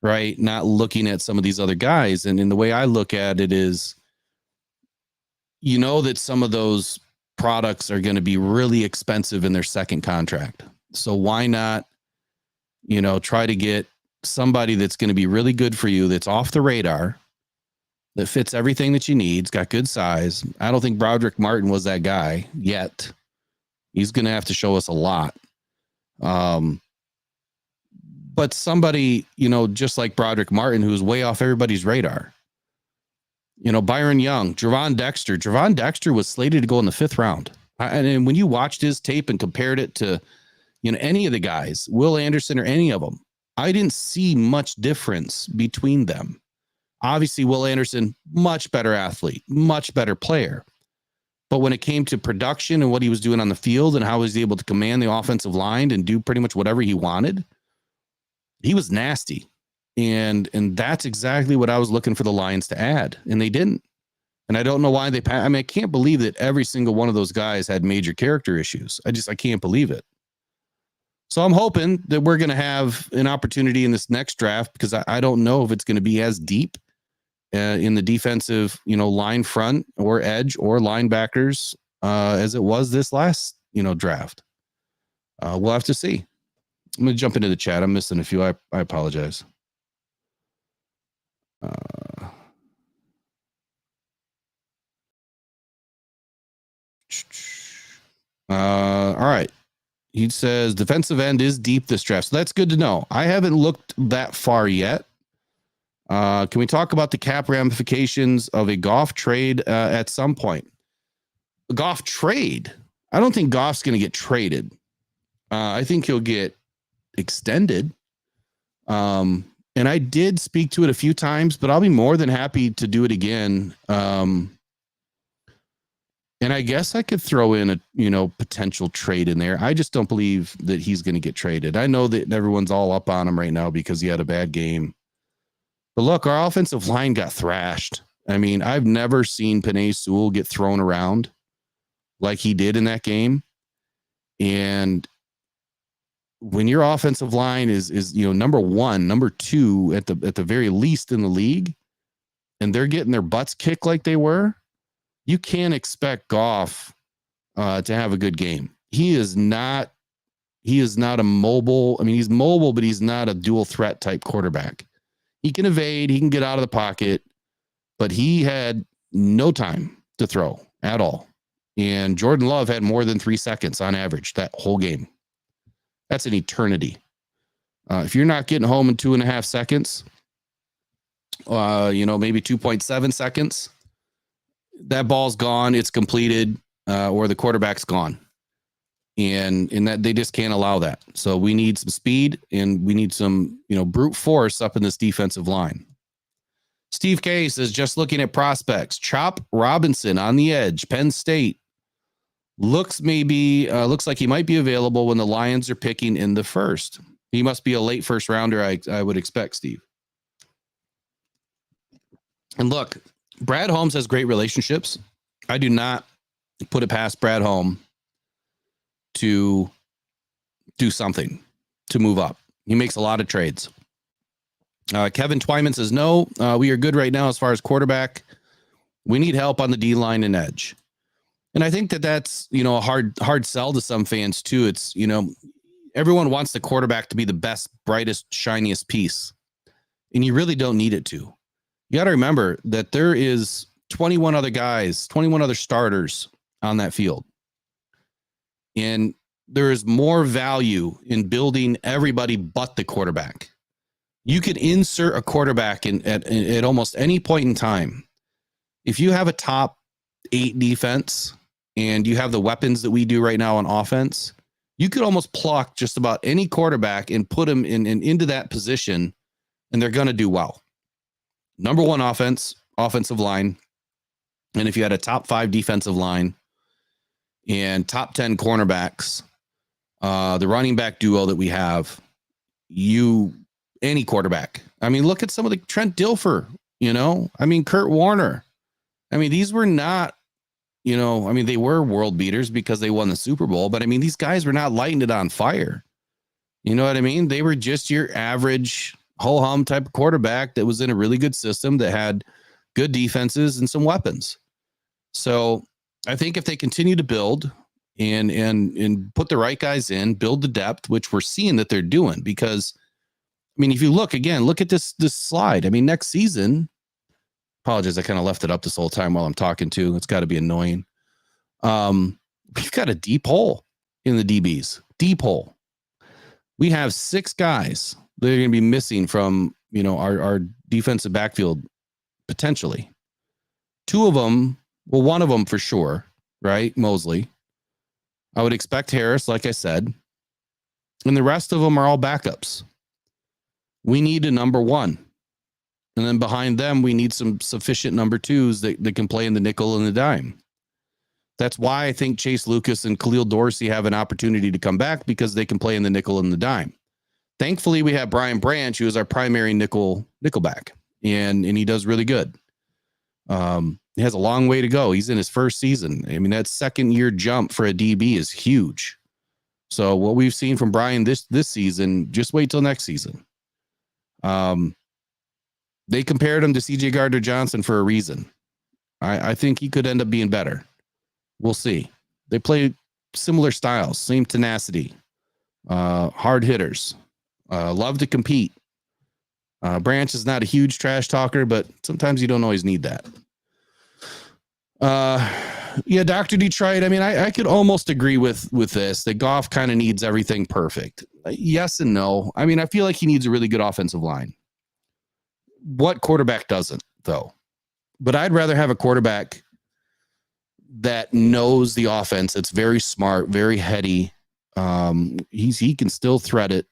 right? Not looking at some of these other guys. And in the way I look at it is, that some of those products are going to be really expensive in their second contract. So why not, try to get somebody that's going to be really good for you, that's off the radar, that fits everything that you need. It's got good size. I don't think Broderick Martin was that guy yet. He's going to have to show us a lot. But somebody, just like Broderick Martin, who's way off everybody's radar. Byron Young, Gervon Dexter. Gervon Dexter was slated to go in the fifth round. And when you watched his tape and compared it to, any of the guys, Will Anderson or any of them, I didn't see much difference between them. Obviously, Will Anderson, much better athlete, much better player. But when it came to production and what he was doing on the field and how he was able to command the offensive line and do pretty much whatever he wanted, he was nasty. And that's exactly what I was looking for the Lions to add. And they didn't. And I don't know why I can't believe that every single one of those guys had major character issues. I can't believe it. So I'm hoping that we're going to have an opportunity in this next draft, because I don't know if it's going to be as deep in the defensive, line front or edge or linebackers as it was this last, draft. We'll have to see. I'm going to jump into the chat. I'm missing a few. I apologize. All right. He says defensive end is deep this draft. So that's good to know. I haven't looked that far yet. Can we talk about the cap ramifications of a Goff trade at some point? A Goff trade? I don't think Goff's going to get traded. I think he'll get extended. And I did speak to it a few times, but I'll be more than happy to do it again. And And I guess I could throw in a, potential trade in there. I just don't believe that he's going to get traded. I know that everyone's all up on him right now because he had a bad game. But look, our offensive line got thrashed. I mean, I've never seen Penei Sewell get thrown around like he did in that game. And when your offensive line is number one, number two at the very least in the league, and they're getting their butts kicked like they were, you can't expect Goff to have a good game. He is not a mobile. I mean, he's mobile, but he's not a dual threat type quarterback. He can evade, he can get out of the pocket, but he had no time to throw at all. And Jordan Love had more than 3 seconds on average that whole game. That's an eternity. If you're not getting home in 2.5 seconds, maybe 2.7 seconds, that ball's gone, it's completed, or the quarterback's gone. And that they just can't allow that. So we need some speed and we need some, brute force up in this defensive line. Steve K says, just looking at prospects, Chop Robinson on the edge, Penn State. Looks like he might be available when the Lions are picking in the first. He must be a late first rounder, I would expect, Steve. And look, Brad Holmes has great relationships. I do not put it past Brad Holmes to do something to move up. He makes a lot of trades. Kevin Twyman says, no, we are good right now as far as quarterback. We need help on the D-line and edge. And I think that's, a hard sell to some fans too. It's, everyone wants the quarterback to be the best, brightest, shiniest piece. And you really don't need it to. You got to remember that there is 21 other starters on that field. And there is more value in building everybody but the quarterback. You could insert a quarterback at almost any point in time. If you have a top 8 defense and you have the weapons that we do right now on offense, you could almost pluck just about any quarterback and put them into that position, and they're going to do well. Number one offensive line. And if you had a top 5 defensive line and top 10 cornerbacks, the running back duo that we have, any quarterback. I mean, look at some of the Trent Dilfer, Kurt Warner. I mean, these were not, they were world beaters because they won the Super Bowl, but I mean, these guys were not lighting it on fire. You know what I mean? They were just your average ho-hum type of quarterback that was in a really good system that had good defenses and some weapons. So I think if they continue to build and put the right guys in, build the depth, which we're seeing that they're doing, because I mean, if you look at this slide, I mean, next season, apologize, I kind of left it up this whole time while I'm talking too. It's got to be annoying. We've got a deep hole in the DBs, deep hole. We have 6 guys that are going to be missing from, our defensive backfield potentially. 2 of them, well, one of them for sure, right? Mosley. I would expect Harris, like I said, and the rest of them are all backups. We need a number 1. And then behind them, we need some sufficient number 2s that can play in the nickel and the dime. That's why I think Chase Lucas and Khalil Dorsey have an opportunity to come back, because they can play in the nickel and the dime. Thankfully, we have Brian Branch, who is our primary nickelback, and he does really good. He has a long way to go. He's in his first season. I mean, that second-year jump for a DB is huge. So what we've seen from Brian this season, just wait till next season. They compared him to CJ Gardner-Johnson for a reason. I think he could end up being better. We'll see. They play similar styles, same tenacity, hard hitters, love to compete. Branch is not a huge trash talker, but sometimes you don't always need that. Dr. Detroit, I mean, I could almost agree with this, that Goff kind of needs everything perfect. Yes and no. I mean, I feel like he needs a really good offensive line. What quarterback doesn't, though? But I'd rather have a quarterback that knows the offense. It's very smart, very heady. He can still thread it.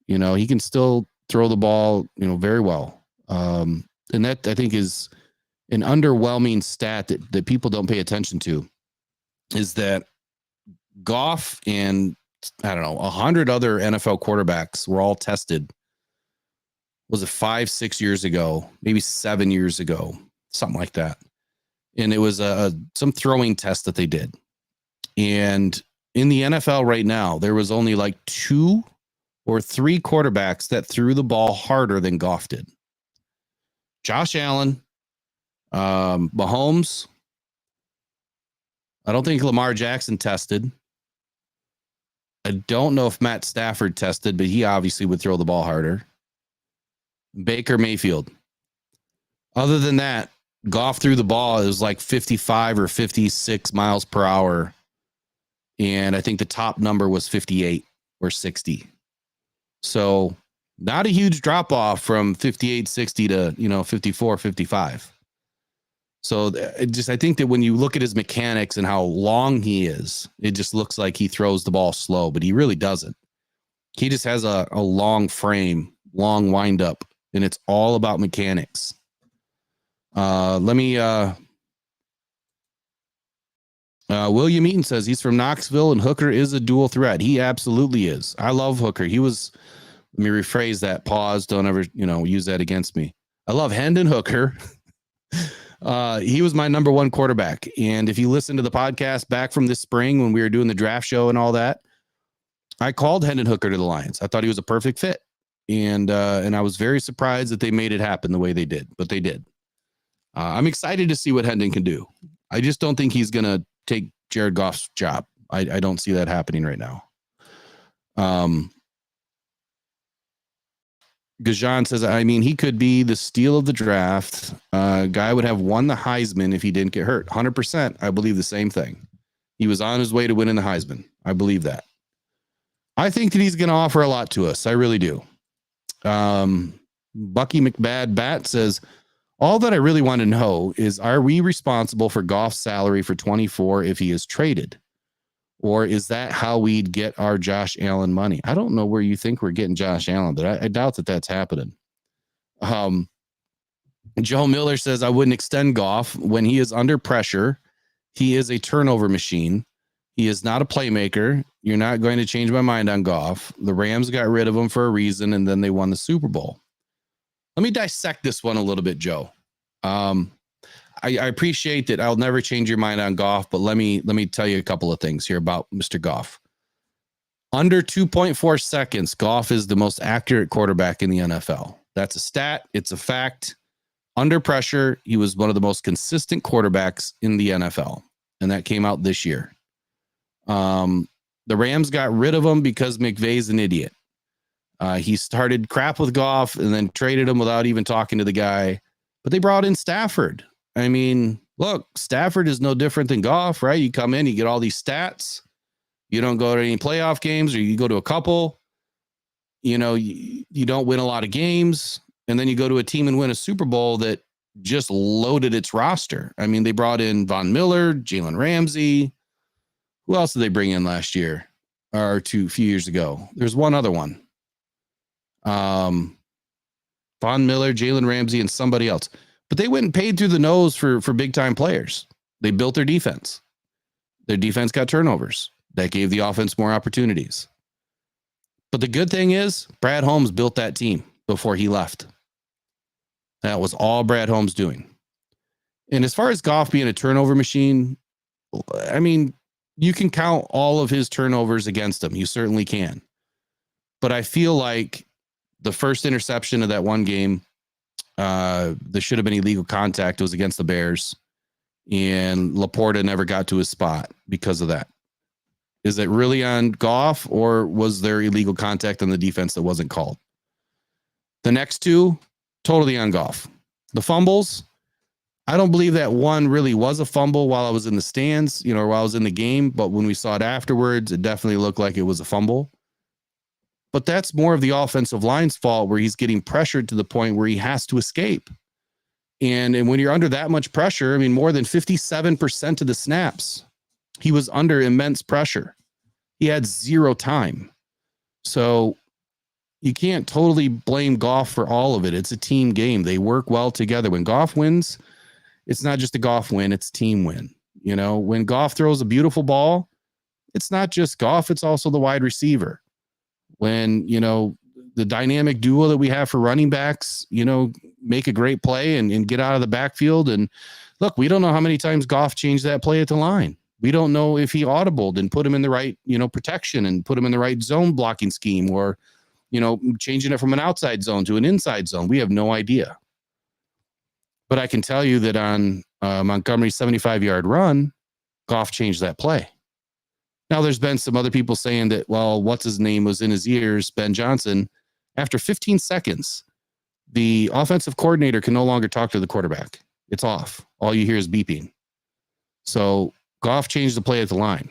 He can still throw the ball, very well. And that, I think, is an underwhelming stat that people don't pay attention to is that Goff and, I don't know, 100 other NFL quarterbacks were all tested. Was it 5-6 years ago, maybe 7 years ago, something like that. And it was some throwing test that they did. And in the NFL right now, there was only like 2 or 3 quarterbacks that threw the ball harder than Goff did. Josh Allen, Mahomes. I don't think Lamar Jackson tested. I don't know if Matt Stafford tested, but he obviously would throw the ball harder. Baker Mayfield. Other than that, Goff threw the ball. It was like 55 or 56 miles per hour. And I think the top number was 58 or 60. So not a huge drop off from 58, 60 to, 54, 55. So I think that when you look at his mechanics and how long he is, it just looks like he throws the ball slow, but he really doesn't. He just has a long frame, long wind up, and it's all about mechanics. William Eaton says he's from Knoxville and Hooker is a dual threat. He absolutely is. I love Hooker. Let me rephrase that. Pause. Don't ever, use that against me. I love Hendon Hooker. He was my number 1 quarterback. And if you listen to the podcast back from this spring when we were doing the draft show and all that, I called Hendon Hooker to the Lions. I thought he was a perfect fit. And I was very surprised that they made it happen the way they did, but they did. I'm excited to see what Hendon can do. I just don't think he's going to take Jared Goff's job. I don't see that happening right now. Gajan says, he could be the steal of the draft. Guy would have won the Heisman if he didn't get hurt. 100%. I believe the same thing. He was on his way to winning the Heisman. I believe that. I think that he's going to offer a lot to us. I really do. Bucky McBad Bat says, all that I really want to know is, are we responsible for Goff's salary for 24 if he is traded? Or is that how we'd get our Josh Allen money? I don't know where you think we're getting Josh Allen, but I doubt that that's happening. Joe Miller says, I wouldn't extend Goff. When he is under pressure, he is a turnover machine. He is not a playmaker. You're not going to change my mind on Goff. The Rams got rid of him for a reason, and then they won the Super Bowl. Let me dissect this one a little bit, Joe. I appreciate that I'll never change your mind on Goff, but let me tell you a couple of things here about Mr. Goff. Under 2.4 seconds, Goff is the most accurate quarterback in the NFL. That's a stat. It's a fact. Under pressure, he was one of the most consistent quarterbacks in the NFL, and that came out this year. The Rams got rid of him because McVay's an idiot. He started crap with Goff and then traded him without even talking to the guy, but they brought in Stafford. Look, Stafford is no different than Goff, right? You come in, you get all these stats. You don't go to any playoff games, or you go to a couple. You don't win a lot of games, and then you go to a team and win a Super Bowl that just loaded its roster. They brought in Von Miller, Jalen Ramsey. Who else did they bring in last year or few years ago? There's one other one. Von Miller, Jalen Ramsey, and somebody else. But they went and paid through the nose for big time players. They built their defense. Their defense got turnovers. That gave the offense more opportunities. But the good thing is, Brad Holmes built that team before he left. That was all Brad Holmes doing. And as far as Goff being a turnover machine, you can count all of his turnovers against him. You certainly can. But I feel like the first interception of that one game, there should have been illegal contact. It was against the Bears, and Laporta never got to his spot because of that. Is it really on Goff, or was there illegal contact on the defense that wasn't called? The next two, totally on Goff. The fumbles, I don't believe that one really was a fumble while I was in the stands, or while I was in the game, but when we saw it afterwards, it definitely looked like it was a fumble. But that's more of the offensive line's fault, where he's getting pressured to the point where he has to escape. And when you're under that much pressure, more than 57% of the snaps, he was under immense pressure. He had zero time. So you can't totally blame Goff for all of it. It's a team game. They work well together. When Goff wins, it's not just a Goff win, it's a team win. You know, when Goff throws a beautiful ball, it's not just Goff, it's also the wide receiver. When, you know, the dynamic duo that we have for running backs, you know, make a great play and get out of the backfield. And look, we don't know how many times Goff changed that play at the line. We don't know if he audibled and put him in the right, you know, protection and put him in the right zone blocking scheme, or, you know, changing it from an outside zone to an inside zone. We have no idea. But I can tell you that on Montgomery's 75-yard run, Goff changed that play. Now, there's been some other people saying that, well, what's his name was in his ears, Ben Johnson. After 15 seconds, the offensive coordinator can no longer talk to the quarterback. It's off. All you hear is beeping. So Goff changed the play at the line.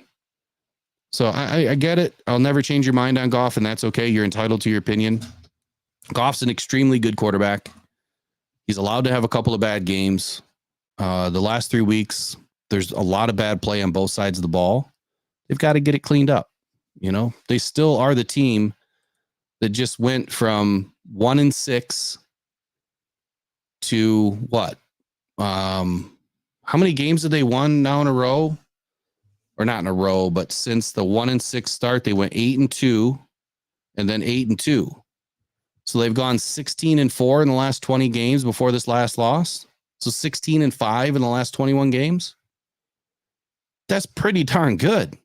So I get it. I'll never change your mind on Goff, and that's okay. You're entitled to your opinion. Goff's an extremely good quarterback. He's allowed to have a couple of bad games. The last 3 weeks, there's a lot of bad play on both sides of the ball. They've got to get it cleaned up. You know, they still are the team that just went from 1-6 to what? How many games have they won now in a row? Or not in a row, but since the 1-6 start, they went 8-2 and then 8-2. So they've gone 16-4 in the last 20 games before this last loss. So 16-5 in the last 21 games. That's pretty darn good.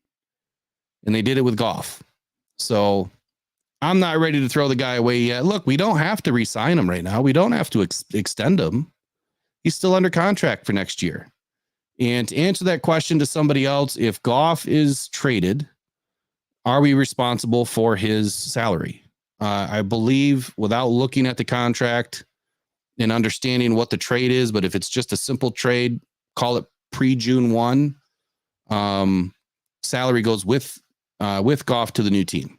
And they did it with Goff. So I'm not ready to throw the guy away yet. Look, we don't have to re-sign him right now. We don't have to extend him. He's still under contract for next year. And to answer that question to somebody else, if Goff is traded, are we responsible for his salary? I believe, without looking at the contract and understanding what the trade is, but if it's just a simple trade, call it pre-June 1, salary goes with Goff to the new team.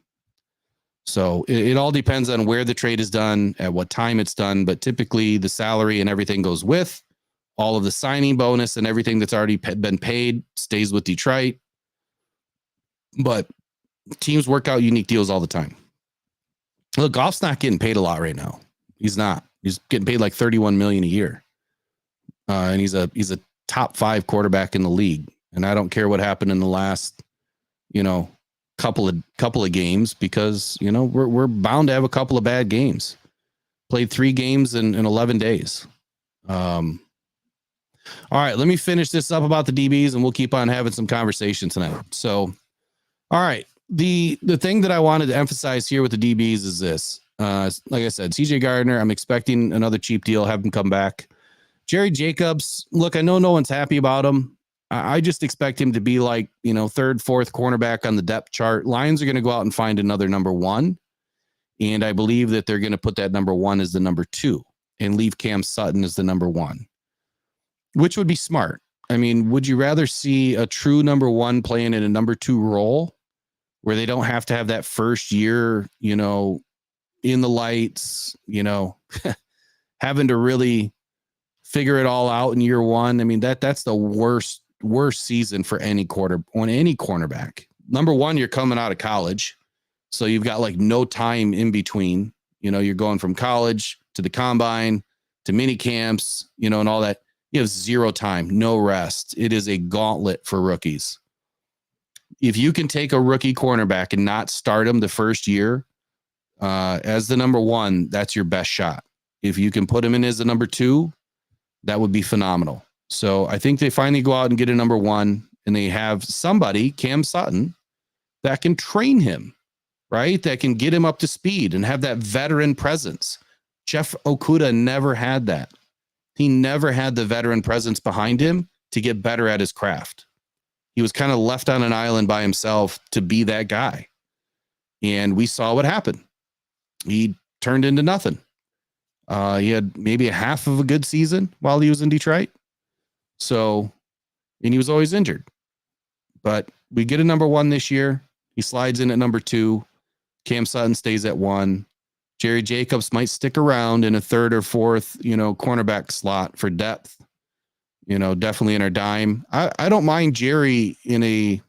So it all depends on where the trade is done, at what time it's done, but typically the salary and everything goes with. All of the signing bonus and everything that's already been paid stays with Detroit. But teams work out unique deals all the time. Look, Goff's not getting paid a lot right now. He's not. He's getting paid like $31 million a year. And he's a top 5 quarterback in the league. And I don't care what happened in the last, you know, couple of games, because, you know, we're bound to have a couple of bad games. Played 3 games in 11 days. All right, let me finish this up about the DBs and we'll keep on having some conversation tonight. So, all right, the thing that I wanted to emphasize here with the DBs is this. Like I said, CJ Gardner, I'm expecting another cheap deal, have him come back. Jerry Jacobs, look, I know no one's happy about him. I just expect him to be like, you know, 3rd, 4th cornerback on the depth chart. Lions are going to go out and find another number 1. And I believe that they're going to put that number 1 as the number 2 and leave Cam Sutton as the number 1. Which would be smart. I mean, would you rather see a true number 1 playing in a number 2 role where they don't have to have that first year, you know, in the lights, you know, having to really figure it all out in year 1? I mean, that's the worst season for any cornerback. Number 1, you're coming out of college. So you've got like no time in between. You know, you're going from college to the combine to mini camps, you know, and all that. You have 0 time, no rest. It is a gauntlet for rookies. If you can take a rookie cornerback and not start him the first year as the number 1, that's your best shot. If you can put him in as the number 2, that would be phenomenal. So I think they finally go out and get a number 1, and they have somebody, Cam Sutton, that can train him, right? That can get him up to speed and have that veteran presence. Jeff Okudah never had that. He never had the veteran presence behind him to get better at his craft. He was kind of left on an island by himself to be that guy. And we saw what happened. He turned into nothing. He had maybe a half of a good season while he was in Detroit. So, and he was always injured. But we get a number 1 this year. He slides in at number 2. Cam Sutton stays at 1. Jerry Jacobs might stick around in a 3rd or 4th, you know, cornerback slot for depth, you know, definitely in our dime. I don't mind Jerry in a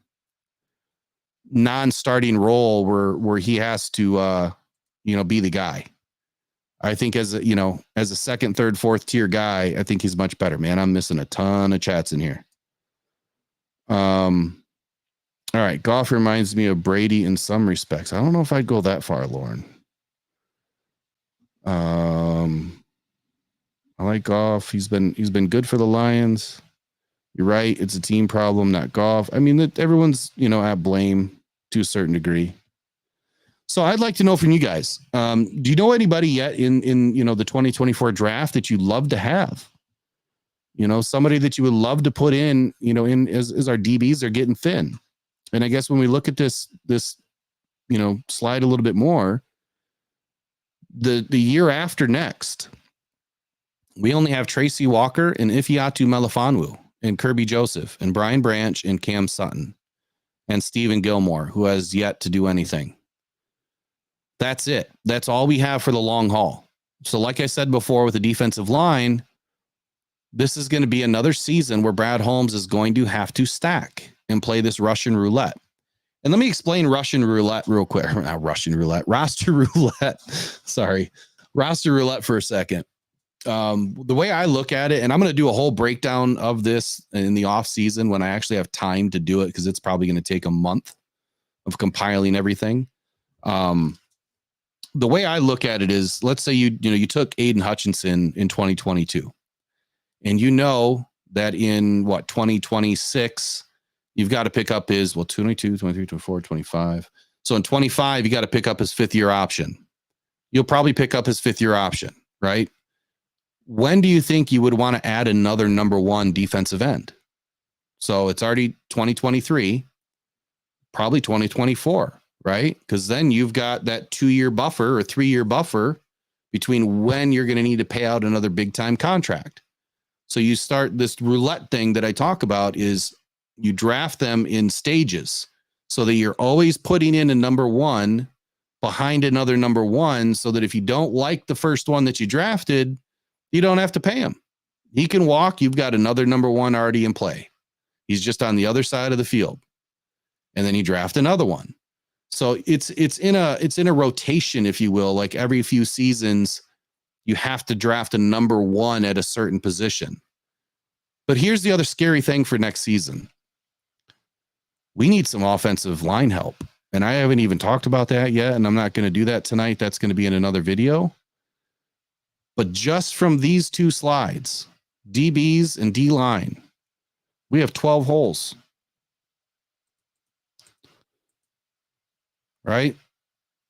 non-starting role where he has to, you know, be the guy. I think as a second, third, fourth tier guy, I think he's much better, man. I'm missing a ton of chats in here. All right. Goff reminds me of Brady in some respects. I don't know if I'd go that far, Lauren. I like Goff. He's been good for the Lions. You're right. It's a team problem, not Goff. I mean, everyone's, at blame to a certain degree. So I'd like to know from you guys, do you know anybody yet in the 2024 draft that you'd love to have? Somebody that you would love to put in, in as our DBs are getting thin. And I guess when we look at this slide a little bit more, the year after next, we only have Tracy Walker and Ifeatu Melifonwu and Kirby Joseph and Brian Branch and Cam Sutton and Stephen Gilmore, who has yet to do anything. That's it. That's all we have for the long haul. So like I said before with the defensive line, this is going to be another season where Brad Holmes is going to have to stack and play this Russian roulette. And let me explain Russian roulette real quick. Not Russian roulette, roster roulette. Sorry. Roster roulette for a second. The way I look at it, and I'm going to do a whole breakdown of this in the off season when I actually have time to do it, because it's probably going to take a month of compiling everything. The way I look at it is, let's say you took Aiden Hutchinson in 2022, and that in 2026, you've got to pick up his 22, 23, 24, 25. So in 25, you got to pick up his fifth year option. You'll probably pick up his fifth year option, right? When do you think you would want to add another number one defensive end? So it's already 2023, probably 2024. Right? Because then you've got that 2-year buffer or 3-year buffer between when you're going to need to pay out another big time contract. So you start this roulette thing that I talk about is you draft them in stages so that you're always putting in a number one behind another number one, so that if you don't like the first one that you drafted, you don't have to pay him. He can walk. You've got another number one already in play. He's just on the other side of the field. And then you draft another one. So it's in a rotation, if you will. Like every few seasons, you have to draft a number one at a certain position. But here's the other scary thing for next season. We need some offensive line help. And I haven't even talked about that yet, and I'm not going to do that tonight. That's going to be in another video. But just from these two slides, DBs and D-line, we have 12 holes. Right?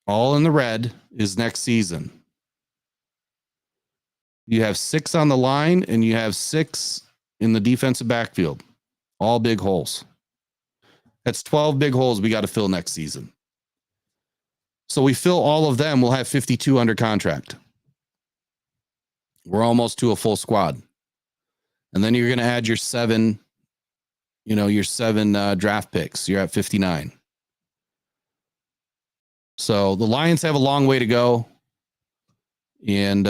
All in the red is next season. You have 6 on the line and you have 6 in the defensive backfield. All big holes. That's 12 big holes we got to fill next season. So we fill all of them, we'll have 52 under contract. We're almost to a full squad. And then you're going to add your 7 draft picks. You're at 59. So the Lions have a long way to go, and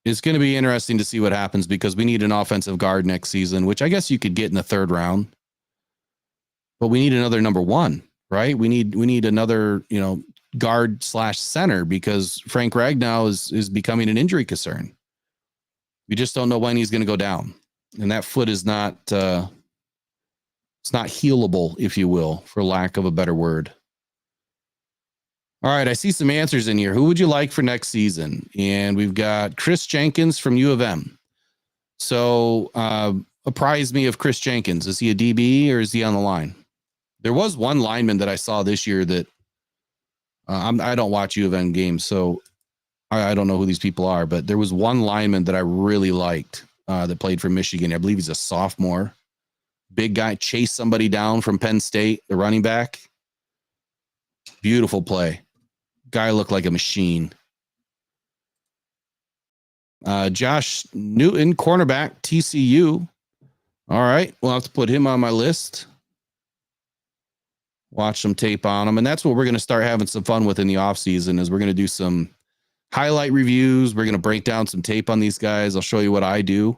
it's going to be interesting to see what happens, because we need an offensive guard next season, which I guess you could get in the 3rd round, but we need another number one, right? We need another, guard / center, because Frank Ragnow is becoming an injury concern. We just don't know when he's going to go down, and that foot is not it's not healable, if you will, for lack of a better word. All right, I see some answers in here. Who would you like for next season? And we've got Chris Jenkins from U of M. So apprise me of Chris Jenkins. Is he a DB or is he on the line? There was one lineman that I saw this year that I don't watch U of M games, so I don't know who these people are, but there was one lineman that I really liked that played for Michigan. I believe he's a sophomore. Big guy, chased somebody down from Penn State, the running back. Beautiful play. Guy looked like a machine. Josh Newton, cornerback, TCU. All right, we'll have to put him on my list. Watch some tape on him, and that's what we're going to start having some fun with in the offseason, is we're going to do some highlight reviews. We're going to break down some tape on these guys. I'll show you what I do.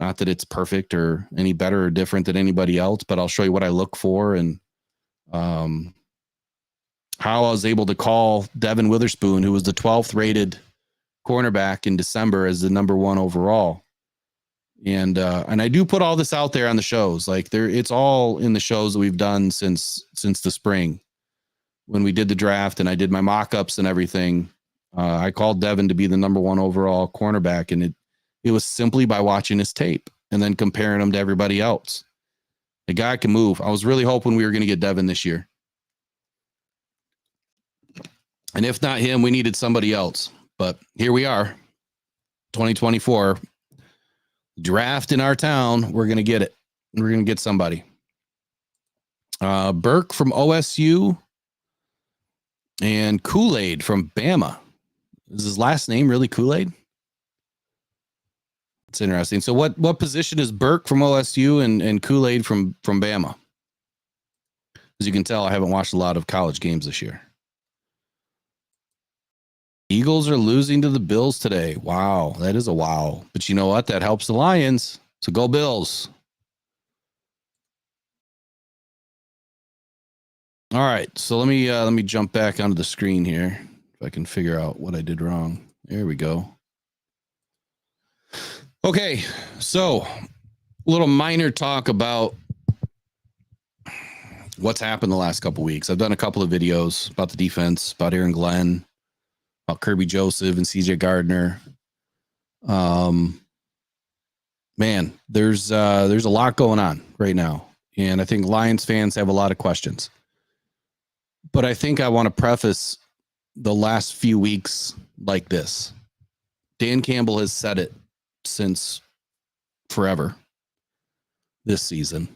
Not that it's perfect or any better or different than anybody else, but I'll show you what I look for and how I was able to call Devin Witherspoon, who was the 12th rated cornerback in December as the number 1 overall. And I do put all this out there on the shows. Like it's all in the shows that we've done since the spring when we did the draft and I did my mock-ups and everything. I called Devin to be the number 1 overall cornerback, and it was simply by watching his tape and then comparing him to everybody else. The guy can move. I was really hoping we were going to get Devin this year. And if not him, we needed somebody else. But here we are, 2024. Draft in our town. We're going to get it. We're going to get somebody. Burke from OSU and Kool-Aid from Bama. Is his last name really Kool-Aid? It's interesting. So what position is Burke from OSU and Kool-Aid from Bama? As you can tell, I haven't watched a lot of college games this year. Eagles are losing to the Bills today. Wow, that is a wow. But you know what? That helps the Lions. So go Bills. All right, so let me jump back onto the screen here if I can figure out what I did wrong. There we go. Okay, so a little minor talk about what's happened the last couple weeks. I've done a couple of videos about the defense, about Aaron Glenn, about Kirby Joseph and CJ Gardner. Man, there's a lot going on right now, and I think Lions fans have a lot of questions. But I think I want to preface the last few weeks like this. Dan Campbell has said it since forever this season,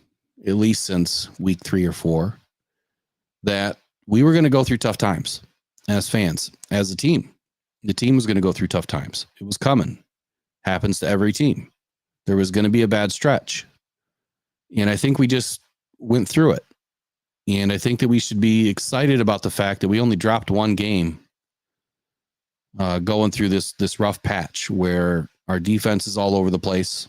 at least since week 3 or 4, that we were going to go through tough times as fans, as a team. The team was going to go through tough times. It was coming. Happens to every team. There was going to be a bad stretch. And I think we just went through it. And I think that we should be excited about the fact that we only dropped 1 game going through this rough patch where our defense is all over the place.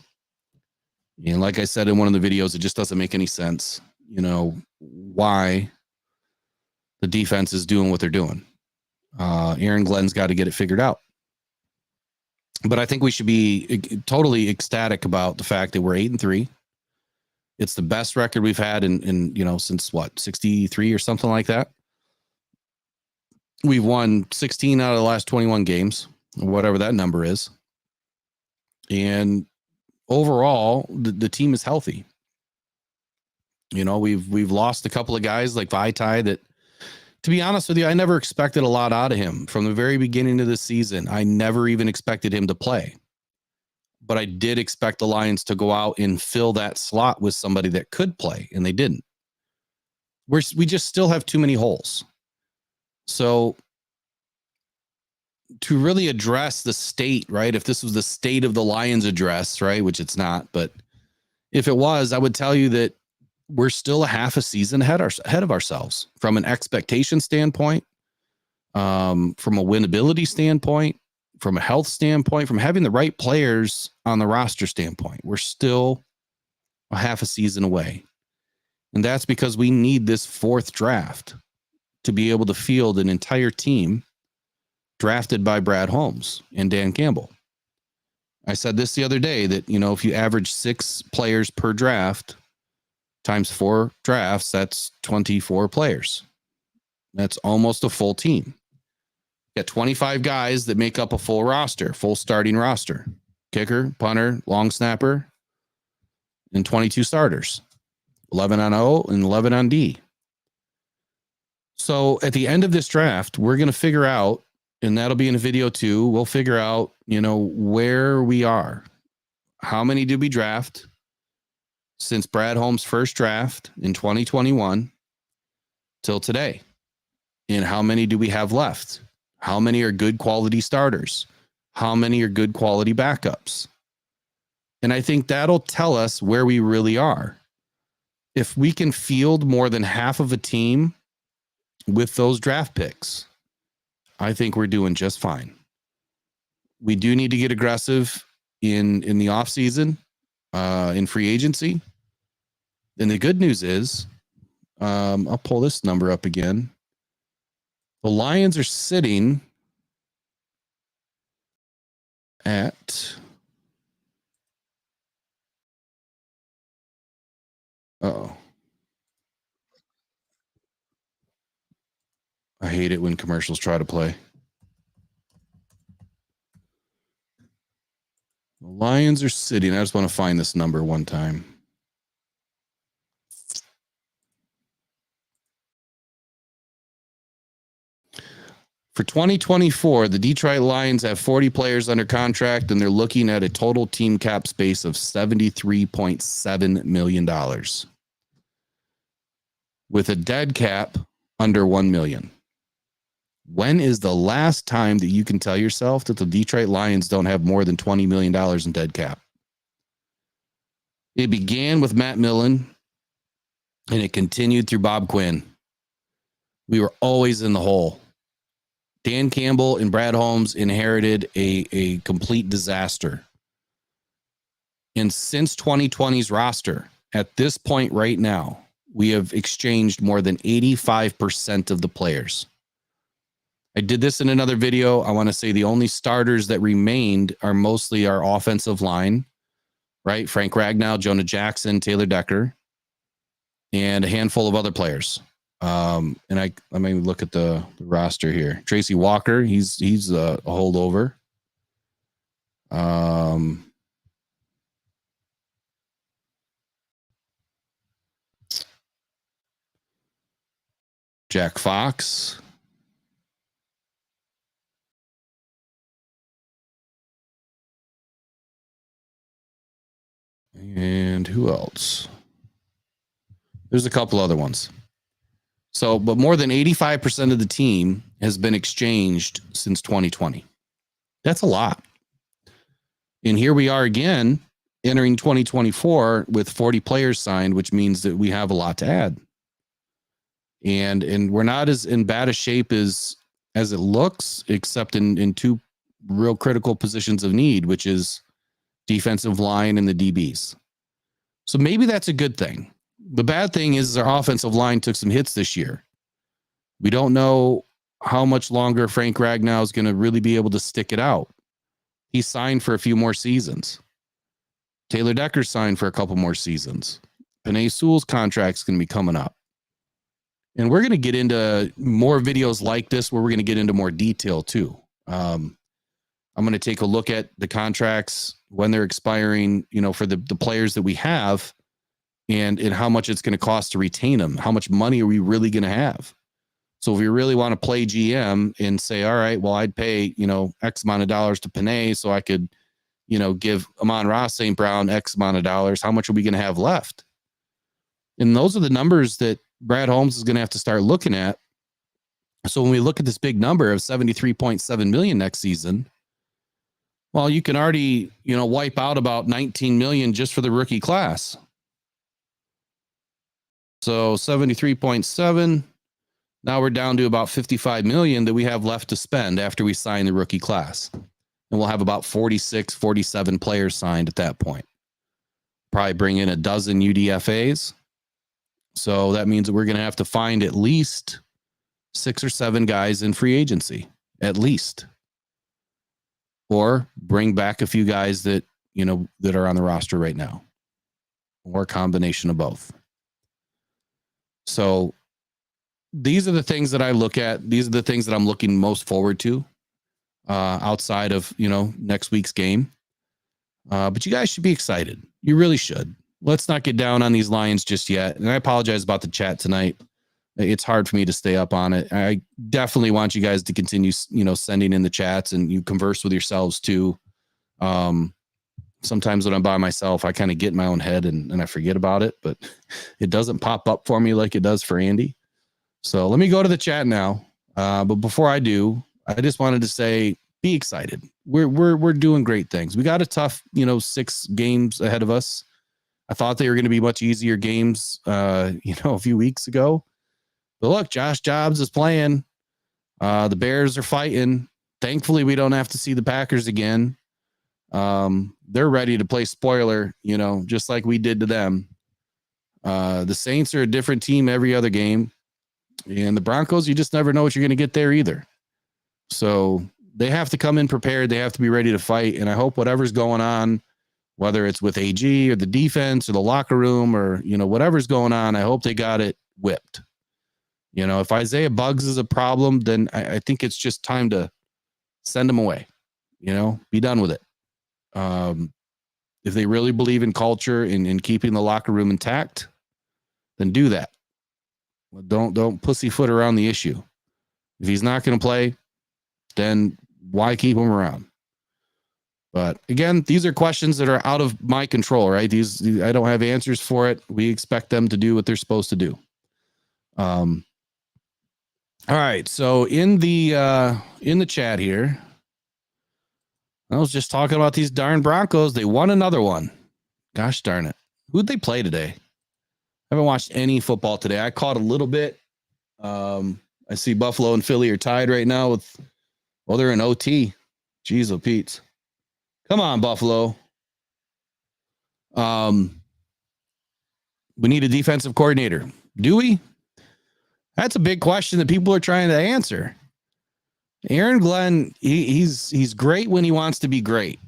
And like I said in one of the videos, it just doesn't make any sense, why the defense is doing what they're doing. Aaron Glenn's got to get it figured out. But I think we should be totally ecstatic about the fact that we're 8-3. It's the best record we've had in since 63 or something like that. We've won 16 out of the last 21 games, whatever that number is. And overall, the team is healthy. We've lost a couple of guys like Vaitai that, to be honest with you, I never expected a lot out of him from the very beginning of the season. I never even expected him to play. But I did expect the Lions to go out and fill that slot with somebody that could play, and they didn't. We just still have too many holes. So to really address the state, right? If this was the state of the Lions address, right, which it's not, but if it was, I would tell you that we're still a half a season ahead of ourselves from an expectation standpoint, from a winnability standpoint, from a health standpoint, from having the right players on the roster standpoint. We're still a half a season away. And that's because we need this 4th draft to be able to field an entire team drafted by Brad Holmes and Dan Campbell. I said this the other day that, if you average 6 players per draft times 4 drafts, that's 24 players. That's almost a full team. Got 25 guys that make up a full roster, full starting roster. Kicker, punter, long snapper, and 22 starters. 11 on O and 11 on D. So at the end of this draft, we're going to figure out, and that'll be in a video too, we'll figure out, where we are. How many did we draft since Brad Holmes' first draft in 2021 till today? And how many do we have left? How many are good quality starters? How many are good quality backups? And I think that'll tell us where we really are. If we can field more than half of a team with those draft picks, I think we're doing just fine. We do need to get aggressive in the offseason, in free agency. And the good news is, I'll pull this number up again. The Lions are sitting at I hate it when commercials try to play. The Lions are sitting. I just want to find this number one time. For 2024, the Detroit Lions have 40 players under contract, and they're looking at a total team cap space of $73.7 million with a dead cap under $1 million. When is the last time that you can tell yourself that the Detroit Lions don't have more than $20 million in dead cap? It began with Matt Millen, and it continued through Bob Quinn. We were always in the hole. Dan Campbell and Brad Holmes inherited a complete disaster. And since 2020's roster, at this point right now, we have exchanged more than 85% of the players. I did this in another video. I want to say the only starters that remained are mostly our offensive line, right? Frank Ragnow, Jonah Jackson, Taylor Decker, and a handful of other players. And I mean, look at the roster here. Tracy Walker, he's a holdover. Jack Fox. And who else? There's a couple other ones. So, but more than 85% of the team has been exchanged since 2020. That's a lot. And here we are again entering 2024 with 40 players signed, which means that we have a lot to add. And we're not as in bad a shape as it looks, except in two real critical positions of need, which is defensive line and the DBs. So maybe that's a good thing. The bad thing is our offensive line took some hits this year. We don't know how much longer Frank Ragnow is going to really be able to stick it out. He signed for a few more seasons. Taylor Decker signed for a couple more seasons. Penei Sewell's contract's going to be coming up. And we're going to get into more videos like this where we're going to get into more detail too. I'm going to take a look at the contracts when they're expiring, for the players that we have, and how much it's going to cost to retain them. How much money are we really going to have? So if we really want to play GM and say, all right, well, I'd pay, X amount of dollars to Penei so I could, give Amon-Ra St. Brown X amount of dollars, how much are we going to have left? And those are the numbers that Brad Holmes is going to have to start looking at. So when we look at this big number of $73.7 million next season, well, you can already, wipe out about $19 million just for the rookie class. So 73.7. Now we're down to about 55 million that we have left to spend after we sign the rookie class. And we'll have about 46, 47 players signed at that point. Probably bring in a dozen UDFAs. So that means that we're going to have to find at least 6 or 7 guys in free agency, at least. Or bring back a few guys that, that are on the roster right now. Or a combination of both. So these are the things that I look at. These are the things that I'm looking most forward to outside of, next week's game. But you guys should be excited. You really should. Let's not get down on these Lions just yet. And I apologize about the chat tonight. It's hard for me to stay up on it. I definitely want you guys to continue, sending in the chats, and you converse with yourselves too. Sometimes when I'm by myself, I kind of get in my own head and I forget about it, but it doesn't pop up for me like it does for Andy. So let me go to the chat now. But before I do, I just wanted to say, be excited. We're doing great things. We got a tough, 6 games ahead of us. I thought they were going to be much easier games, a few weeks ago. But look, Josh Jobs is playing. The Bears are fighting. Thankfully, we don't have to see the Packers again. They're ready to play spoiler, just like we did to them. The Saints are a different team every other game. And the Broncos, you just never know what you're going to get there either. So they have to come in prepared. They have to be ready to fight. And I hope whatever's going on, whether it's with AG or the defense or the locker room or, whatever's going on, I hope they got it whipped. If Isaiah Buggs is a problem, then I think it's just time to send him away, be done with it. If they really believe in culture and in keeping the locker room intact, then do that. Don't pussyfoot around the issue. If he's not going to play, then why keep him around? But again, these are questions that are out of my control, right? These I don't have answers for it. We expect them to do what they're supposed to do. All right. So in the chat here, I was just talking about these darn Broncos. They won another one. Gosh darn it. Who'd they play today? I haven't watched any football today. I caught a little bit. I see Buffalo and Philly are tied right now they're in OT. Jeez, oh Pete. Come on, Buffalo. We need a defensive coordinator. Do we? That's a big question that people are trying to answer. Aaron Glenn, he's great when he wants to be great.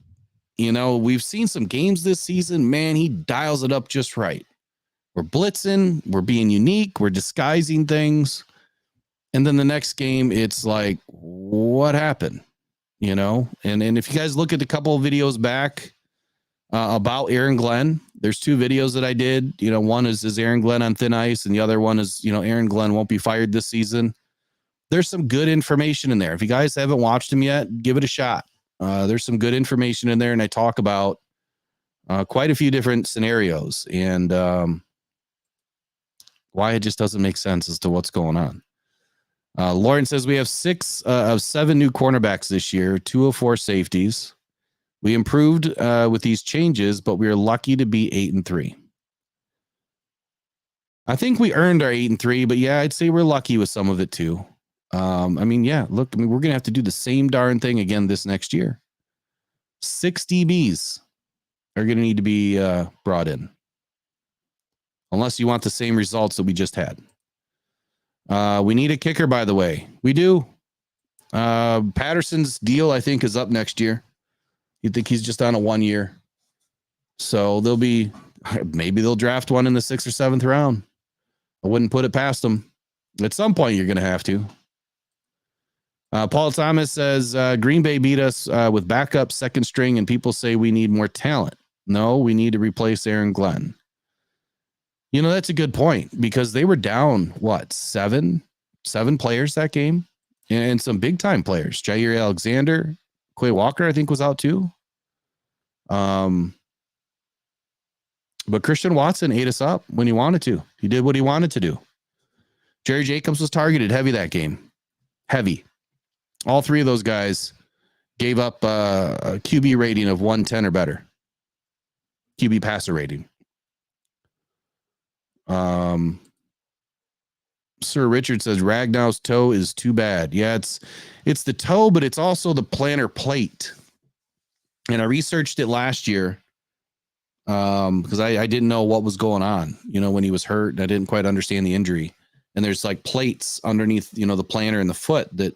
We've seen some games this season. Man, he dials it up just right. We're blitzing. We're being unique. We're disguising things. And then the next game, it's like, what happened? And if you guys look at a couple of videos back about Aaron Glenn, there's 2 videos that I did. One is Aaron Glenn on thin ice, and the other one is, Aaron Glenn won't be fired this season. There's some good information in there. If you guys haven't watched him yet, give it a shot. There's some good information in there, and I talk about quite a few different scenarios and why it just doesn't make sense as to what's going on. Lauren says we have 6 of 7 new cornerbacks this year, 2 of 4 safeties. We improved with these changes, but we are lucky to be 8-3. I think we earned our 8-3, but yeah, I'd say we're lucky with some of it too. Look, we're going to have to do the same darn thing again this next year. 6 DBs are going to need to be brought in. Unless you want the same results that we just had. We need a kicker, by the way. We do. Patterson's deal, I think, is up next year. You think he's just on a 1 year. So maybe they'll draft one in the 6th or 7th round. I wouldn't put it past them. At some point, you're going to have to. Paul Thomas says, Green Bay beat us with backup second string, and people say we need more talent. No, we need to replace Aaron Glenn. That's a good point because they were down, seven players that game and some big time players. Jair Alexander, Quay Walker, I think was out too. But Christian Watson ate us up when he wanted to. He did what he wanted to do. Jerry Jacobs was targeted heavy that game. Heavy. All 3 of those guys gave up a QB rating of 110 or better. QB passer rating. Sir Richard says Ragnow's toe is too bad. Yeah, it's the toe, but it's also the plantar plate. And I researched it last year because I didn't know what was going on, when he was hurt. And I didn't quite understand the injury. And there's like plates underneath, the plantar and the foot that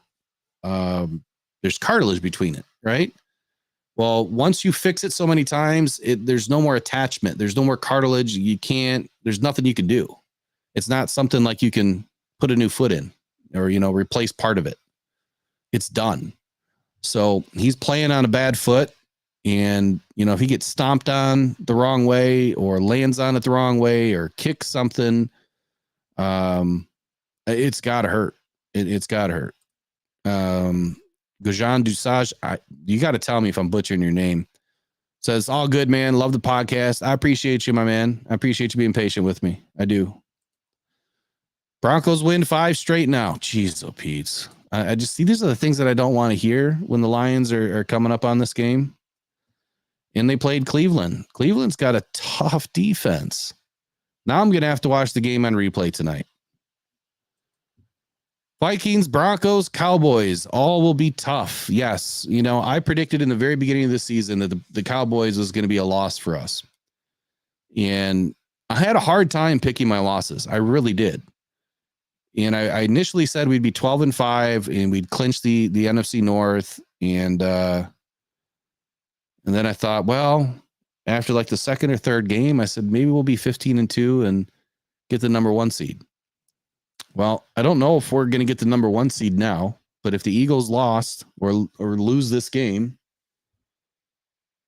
there's cartilage between it, right? Well, once you fix it so many times, there's no more attachment. There's no more cartilage. There's nothing you can do. It's not something like you can put a new foot in or, replace part of it. It's done. So he's playing on a bad foot. And, if he gets stomped on the wrong way or lands on it the wrong way or kicks something, it's got to hurt. It's got to hurt. Gajan Dusage, you got to tell me if I'm butchering your name. Says, all good, man. Love the podcast. I appreciate you, my man. I appreciate you being patient with me. I do. Broncos win 5 straight now. Jeez, oh, Pete. I just see these are the things that I don't want to hear when the Lions are coming up on this game. And they played Cleveland. Cleveland's got a tough defense. Now I'm going to have to watch the game on replay tonight. Vikings, Broncos, Cowboys, all will be tough. Yes. I predicted in the very beginning of the season that the Cowboys was going to be a loss for us. And I had a hard time picking my losses. I really did. And I initially said we'd be 12-5 and we'd clinch the NFC North And then I thought, well, after like the second or third game, I said, maybe we'll be 15-2 and get the number 1 seed. Well, I don't know if we're going to get the number 1 seed now, but if the Eagles lost or lose this game,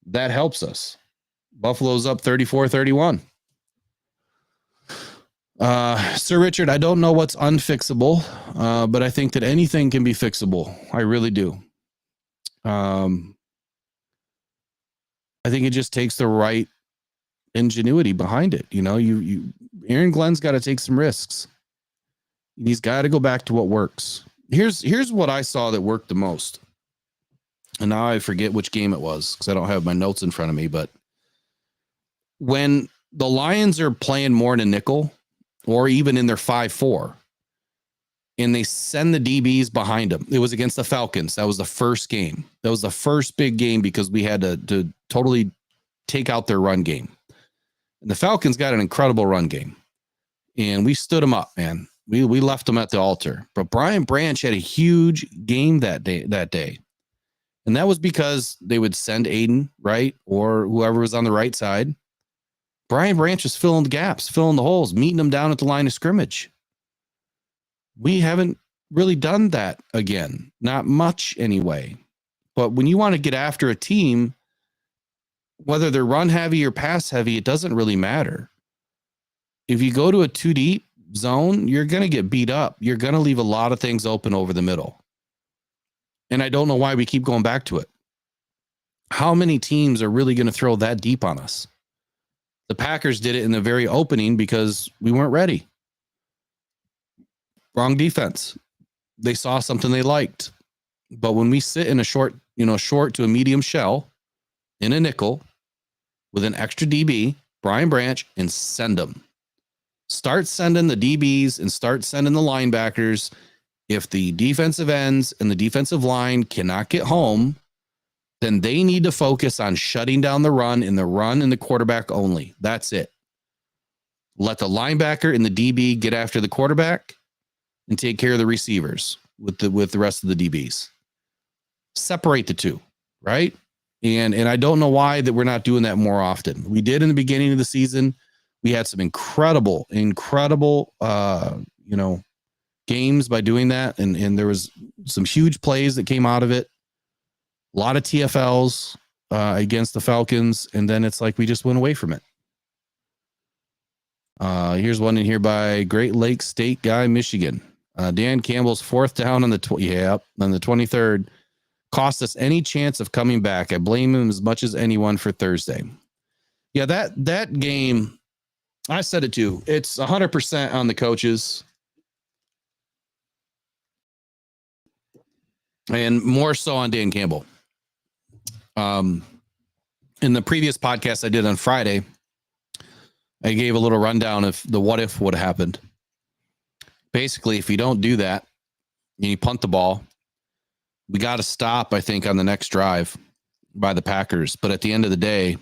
that helps us. Buffalo's up 34-31. Sir Richard, I don't know what's unfixable, but I think that anything can be fixable. I really do. I think it just takes the right ingenuity behind it. You know, Aaron Glenn's got to take some risks. He's got to go back to what works. Here's what I saw that worked the most. And now I forget which game it was because I don't have my notes in front of me. But when the Lions are playing more in a nickel or even in their 5-4, and they send the DBs behind them, it was against the Falcons. That was the first game. That was the first big game because we had to totally take out their run game. And the Falcons got an incredible run game. And we stood them up, man. We left them at the altar. But Brian Branch had a huge game that day. And that was because they would send Aiden, right? Or whoever was on the right side. Brian Branch was filling the gaps, filling the holes, meeting them down at the line of scrimmage. We haven't really done that again. Not much anyway. But when you want to get after a team, whether they're run heavy or pass heavy, it doesn't really matter. If you go to a 2 deep zone, you're going to get beat up. You're going to leave a lot of things open over the middle. And I don't know why we keep going back to it. How many teams are really going to throw that deep on us? The Packers did it in the very opening because we weren't ready. Wrong defense. They saw something they liked. But when we sit in a short to a medium shell in a nickel with an extra DB, Brian Branch, and send them. Start sending the DBs and start sending the linebackers. If the defensive ends and the defensive line cannot get home, then they need to focus on shutting down the run and the quarterback only. That's it. Let the linebacker and the DB get after the quarterback and take care of the receivers with the rest of the DBs. Separate the two, right? And I don't know why that we're not doing that more often. We did in the beginning of the season. We had some incredible, games by doing that. And there was some huge plays that came out of it. A lot of TFLs against the Falcons. And then it's like we just went away from it. Here's one in here by Great Lakes State guy, Michigan. Dan Campbell's 4th down on the 23rd cost us any chance of coming back. I blame him as much as anyone for Thursday. Yeah, that game, I said it too. It's 100% on the coaches. And more so on Dan Campbell. In the previous podcast I did on Friday, I gave a little rundown of the what if would have happened. Basically, if you don't do that, and you punt the ball, we got to stop, I think, on the next drive by the Packers. But at the end of the day,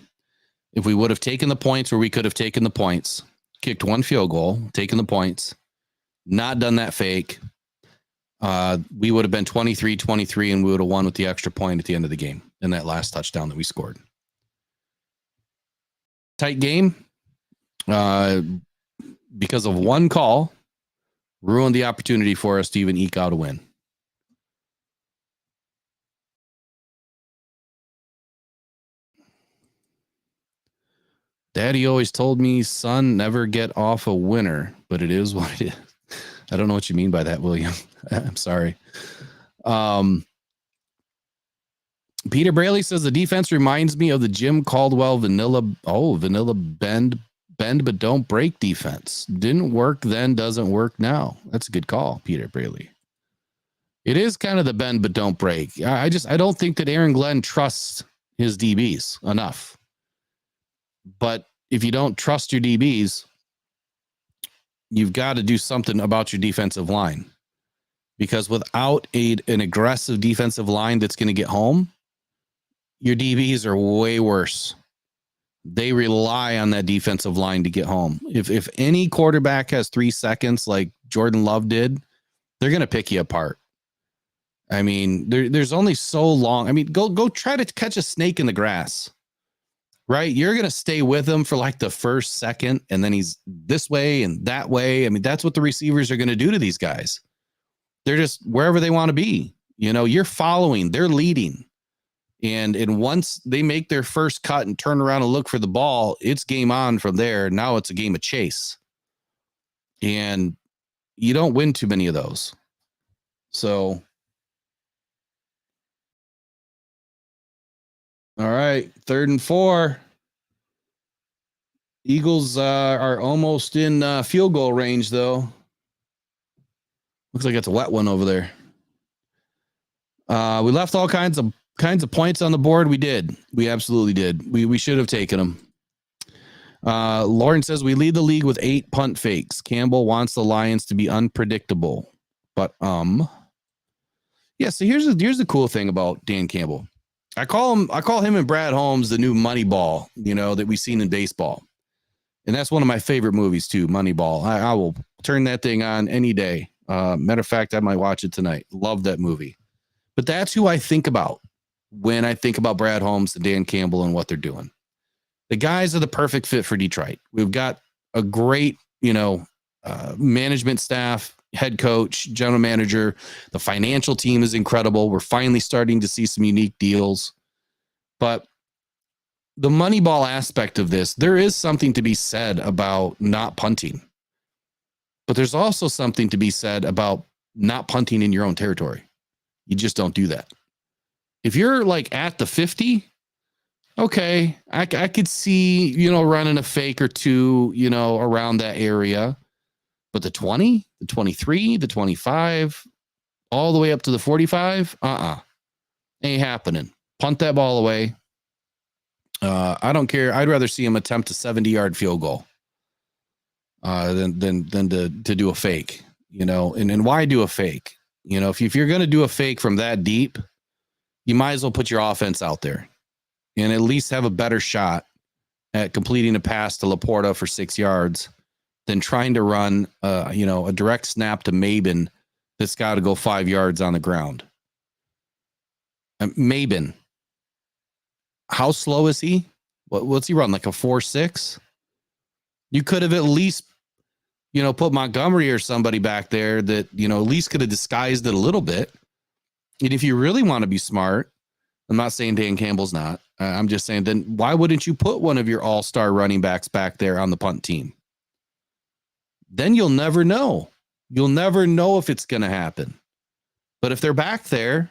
if we would have taken the points where we could have taken the points, kicked one field goal, taken the points, not done that fake, we would have been 23-23 and we would have won with the extra point at the end of the game in that last touchdown that we scored. Tight game. Because of one call, ruined the opportunity for us to even eke out a win. Daddy always told me, son, never get off a winner, but it is what it is. I don't know what you mean by that, William. I'm sorry. Peter Braley says the defense reminds me of the Jim Caldwell vanilla bend but don't break defense. Didn't work then, doesn't work now. That's a good call, Peter Braley. It is kind of the bend but don't break. I don't think that Aaron Glenn trusts his DBs enough. But if you don't trust your DBs, you've got to do something about your defensive line. Because without an aggressive defensive line that's going to get home, your DBs are way worse. They rely on that defensive line to get home. If any quarterback has 3 seconds like Jordan Love did, they're going to pick you apart. I mean, there's only so long. I mean, go try to catch a snake in the grass, right? You're going to stay with him for like the first second, and then he's this way and that way. I mean, that's what the receivers are going to do to these guys. They're just wherever they want to be. You know, you're following, they're leading. And once they make their first cut and turn around and look for the ball, it's game on from there. Now it's a game of chase. And you don't win too many of those. So, all right, 3rd and 4. Eagles are almost in field goal range, though. Looks like it's a wet one over there. We left all kinds of points on the board. We did. We absolutely did. We should have taken them. Lauren says we lead the league with 8 punt fakes. Campbell wants the Lions to be unpredictable, but yeah. So here's the cool thing about Dan Campbell. I call him and Brad Holmes the new Moneyball, you know, that we've seen in baseball, and that's one of my favorite movies too. Moneyball. I will turn that thing on any day. Matter of fact, I might watch it tonight. Love that movie. But that's who I think about when I think about Brad Holmes and Dan Campbell and what they're doing. The guys are the perfect fit for Detroit. We've got a great, you know, management staff, head coach, general manager. The financial team is incredible. We're finally starting to see some unique deals. But the Moneyball aspect of this, there is something to be said about not punting. But there's also something to be said about not punting in your own territory. You just don't do that. If you're like at the 50, okay, I could see, you know, running a fake or two, you know, around that area. But the 20, the 23, the 25, all the way up to the 45, ain't happening. Punt that ball away. I don't care. I'd rather see him attempt a 70-yard field goal than to do a fake, you know. And why do a fake? You know, if you're going to do a fake from that deep, you might as well put your offense out there and at least have a better shot at completing a pass to Laporta for 6 yards than trying to run, you know, a direct snap to Maben that's got to go 5 yards on the ground. Maben, how slow is he? What's he run? Like a 4.6? You could have at least, you know, put Montgomery or somebody back there that, you know, at least could have disguised it a little bit. And if you really want to be smart, I'm not saying Dan Campbell's not. I'm just saying, then why wouldn't you put one of your all-star running backs back there on the punt team? Then you'll never know. You'll never know if it's going to happen. But if they're back there,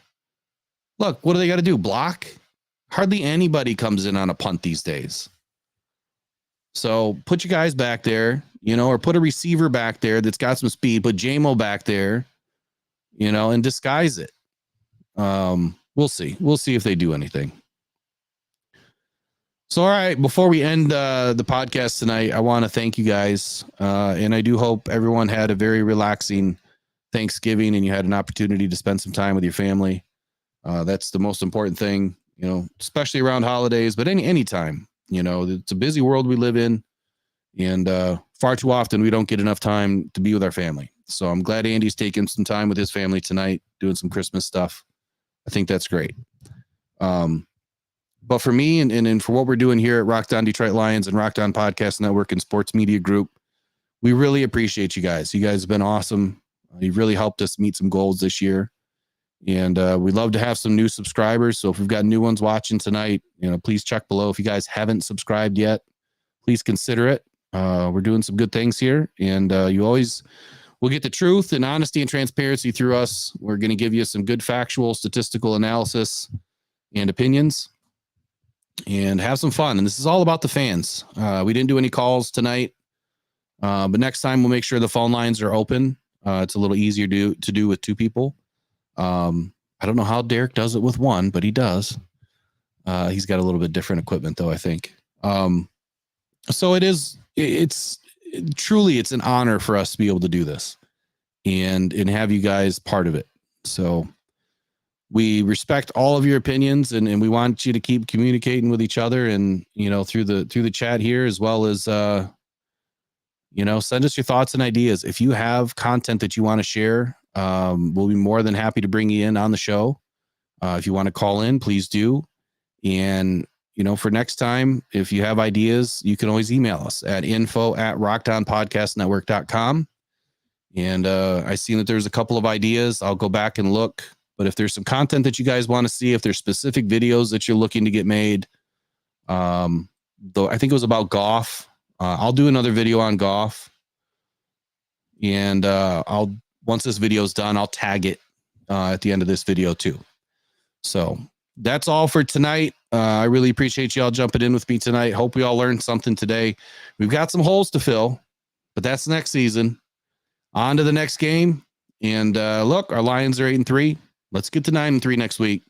look, what do they got to do? Block? Hardly anybody comes in on a punt these days. So put your guys back there, you know, or put a receiver back there that's got some speed. Put JMO back there, you know, and disguise it. We'll see. We'll see if they do anything. So, all right, before we end the podcast tonight, I want to thank you guys. And I do hope everyone had a very relaxing Thanksgiving and you had an opportunity to spend some time with your family. That's the most important thing, you know, especially around holidays, but any time, you know, it's a busy world we live in. And far too often we don't get enough time to be with our family. So I'm glad Andy's taking some time with his family tonight, doing some Christmas stuff. I think that's great. But for me and for what we're doing here at Rock On Detroit Lions and Rock On Podcast Network and Sports Media Group, we really appreciate you guys. You guys have been awesome. You've really helped us meet some goals this year. And we'd love to have some new subscribers. So if we've got new ones watching tonight, you know, please check below. If you guys haven't subscribed yet, please consider it. We're doing some good things here. And you always will get the truth and honesty and transparency through us. We're going to give you some good factual statistical analysis and opinions and have some fun. And this is all about the fans. We didn't do any calls tonight, but next time we'll make sure the phone lines are open. It's a little easier to do with two people. I don't know how Derek does it with one, but he does. He's got a little bit different equipment though, I think. So it's truly, it's an honor for us to be able to do this and have you guys part of it. So we respect all of your opinions and we want you to keep communicating with each other and, you know, through the chat here, as well as, you know, send us your thoughts and ideas. If you have content that you want to share, We'll be more than happy to bring you in on the show. If you want to call in, please do. And, for next time, if you have ideas, you can always email us at info@rockdownpodcastnetwork.com. And I seen that there's a couple of ideas. I'll go back and look. But if there's some content that you guys want to see, if there's specific videos that you're looking to get made, though I think it was about Goff. I'll do another video on Goff. And once this video is done, I'll tag it at the end of this video too. So that's all for tonight. I really appreciate y'all jumping in with me tonight. Hope we all learned something today. We've got some holes to fill, but that's next season. On to the next game. And look, our Lions are 8-3. Let's get to 9-3 next week.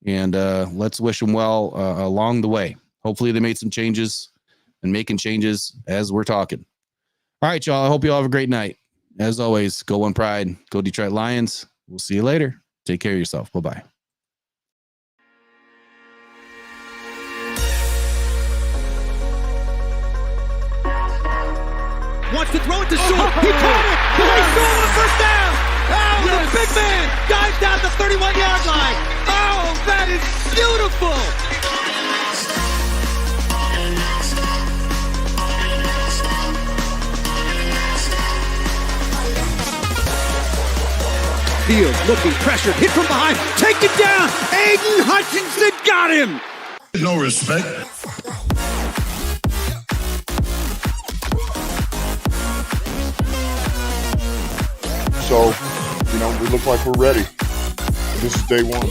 And let's wish them well along the way. Hopefully they made some changes and making changes as we're talking. All right, y'all. I hope you all have a great night. As always, go One Pride. Go Detroit Lions. We'll see you later. Take care of yourself. Bye-bye. Wants to throw it to Short. He caught it. He's going to first down. Oh, the big man dives down the 31-yard line. Oh, that is beautiful. Fields looking pressured, hit from behind, take it down. Aiden Hutchinson got him. No respect. So, we look like we're ready. This is day one.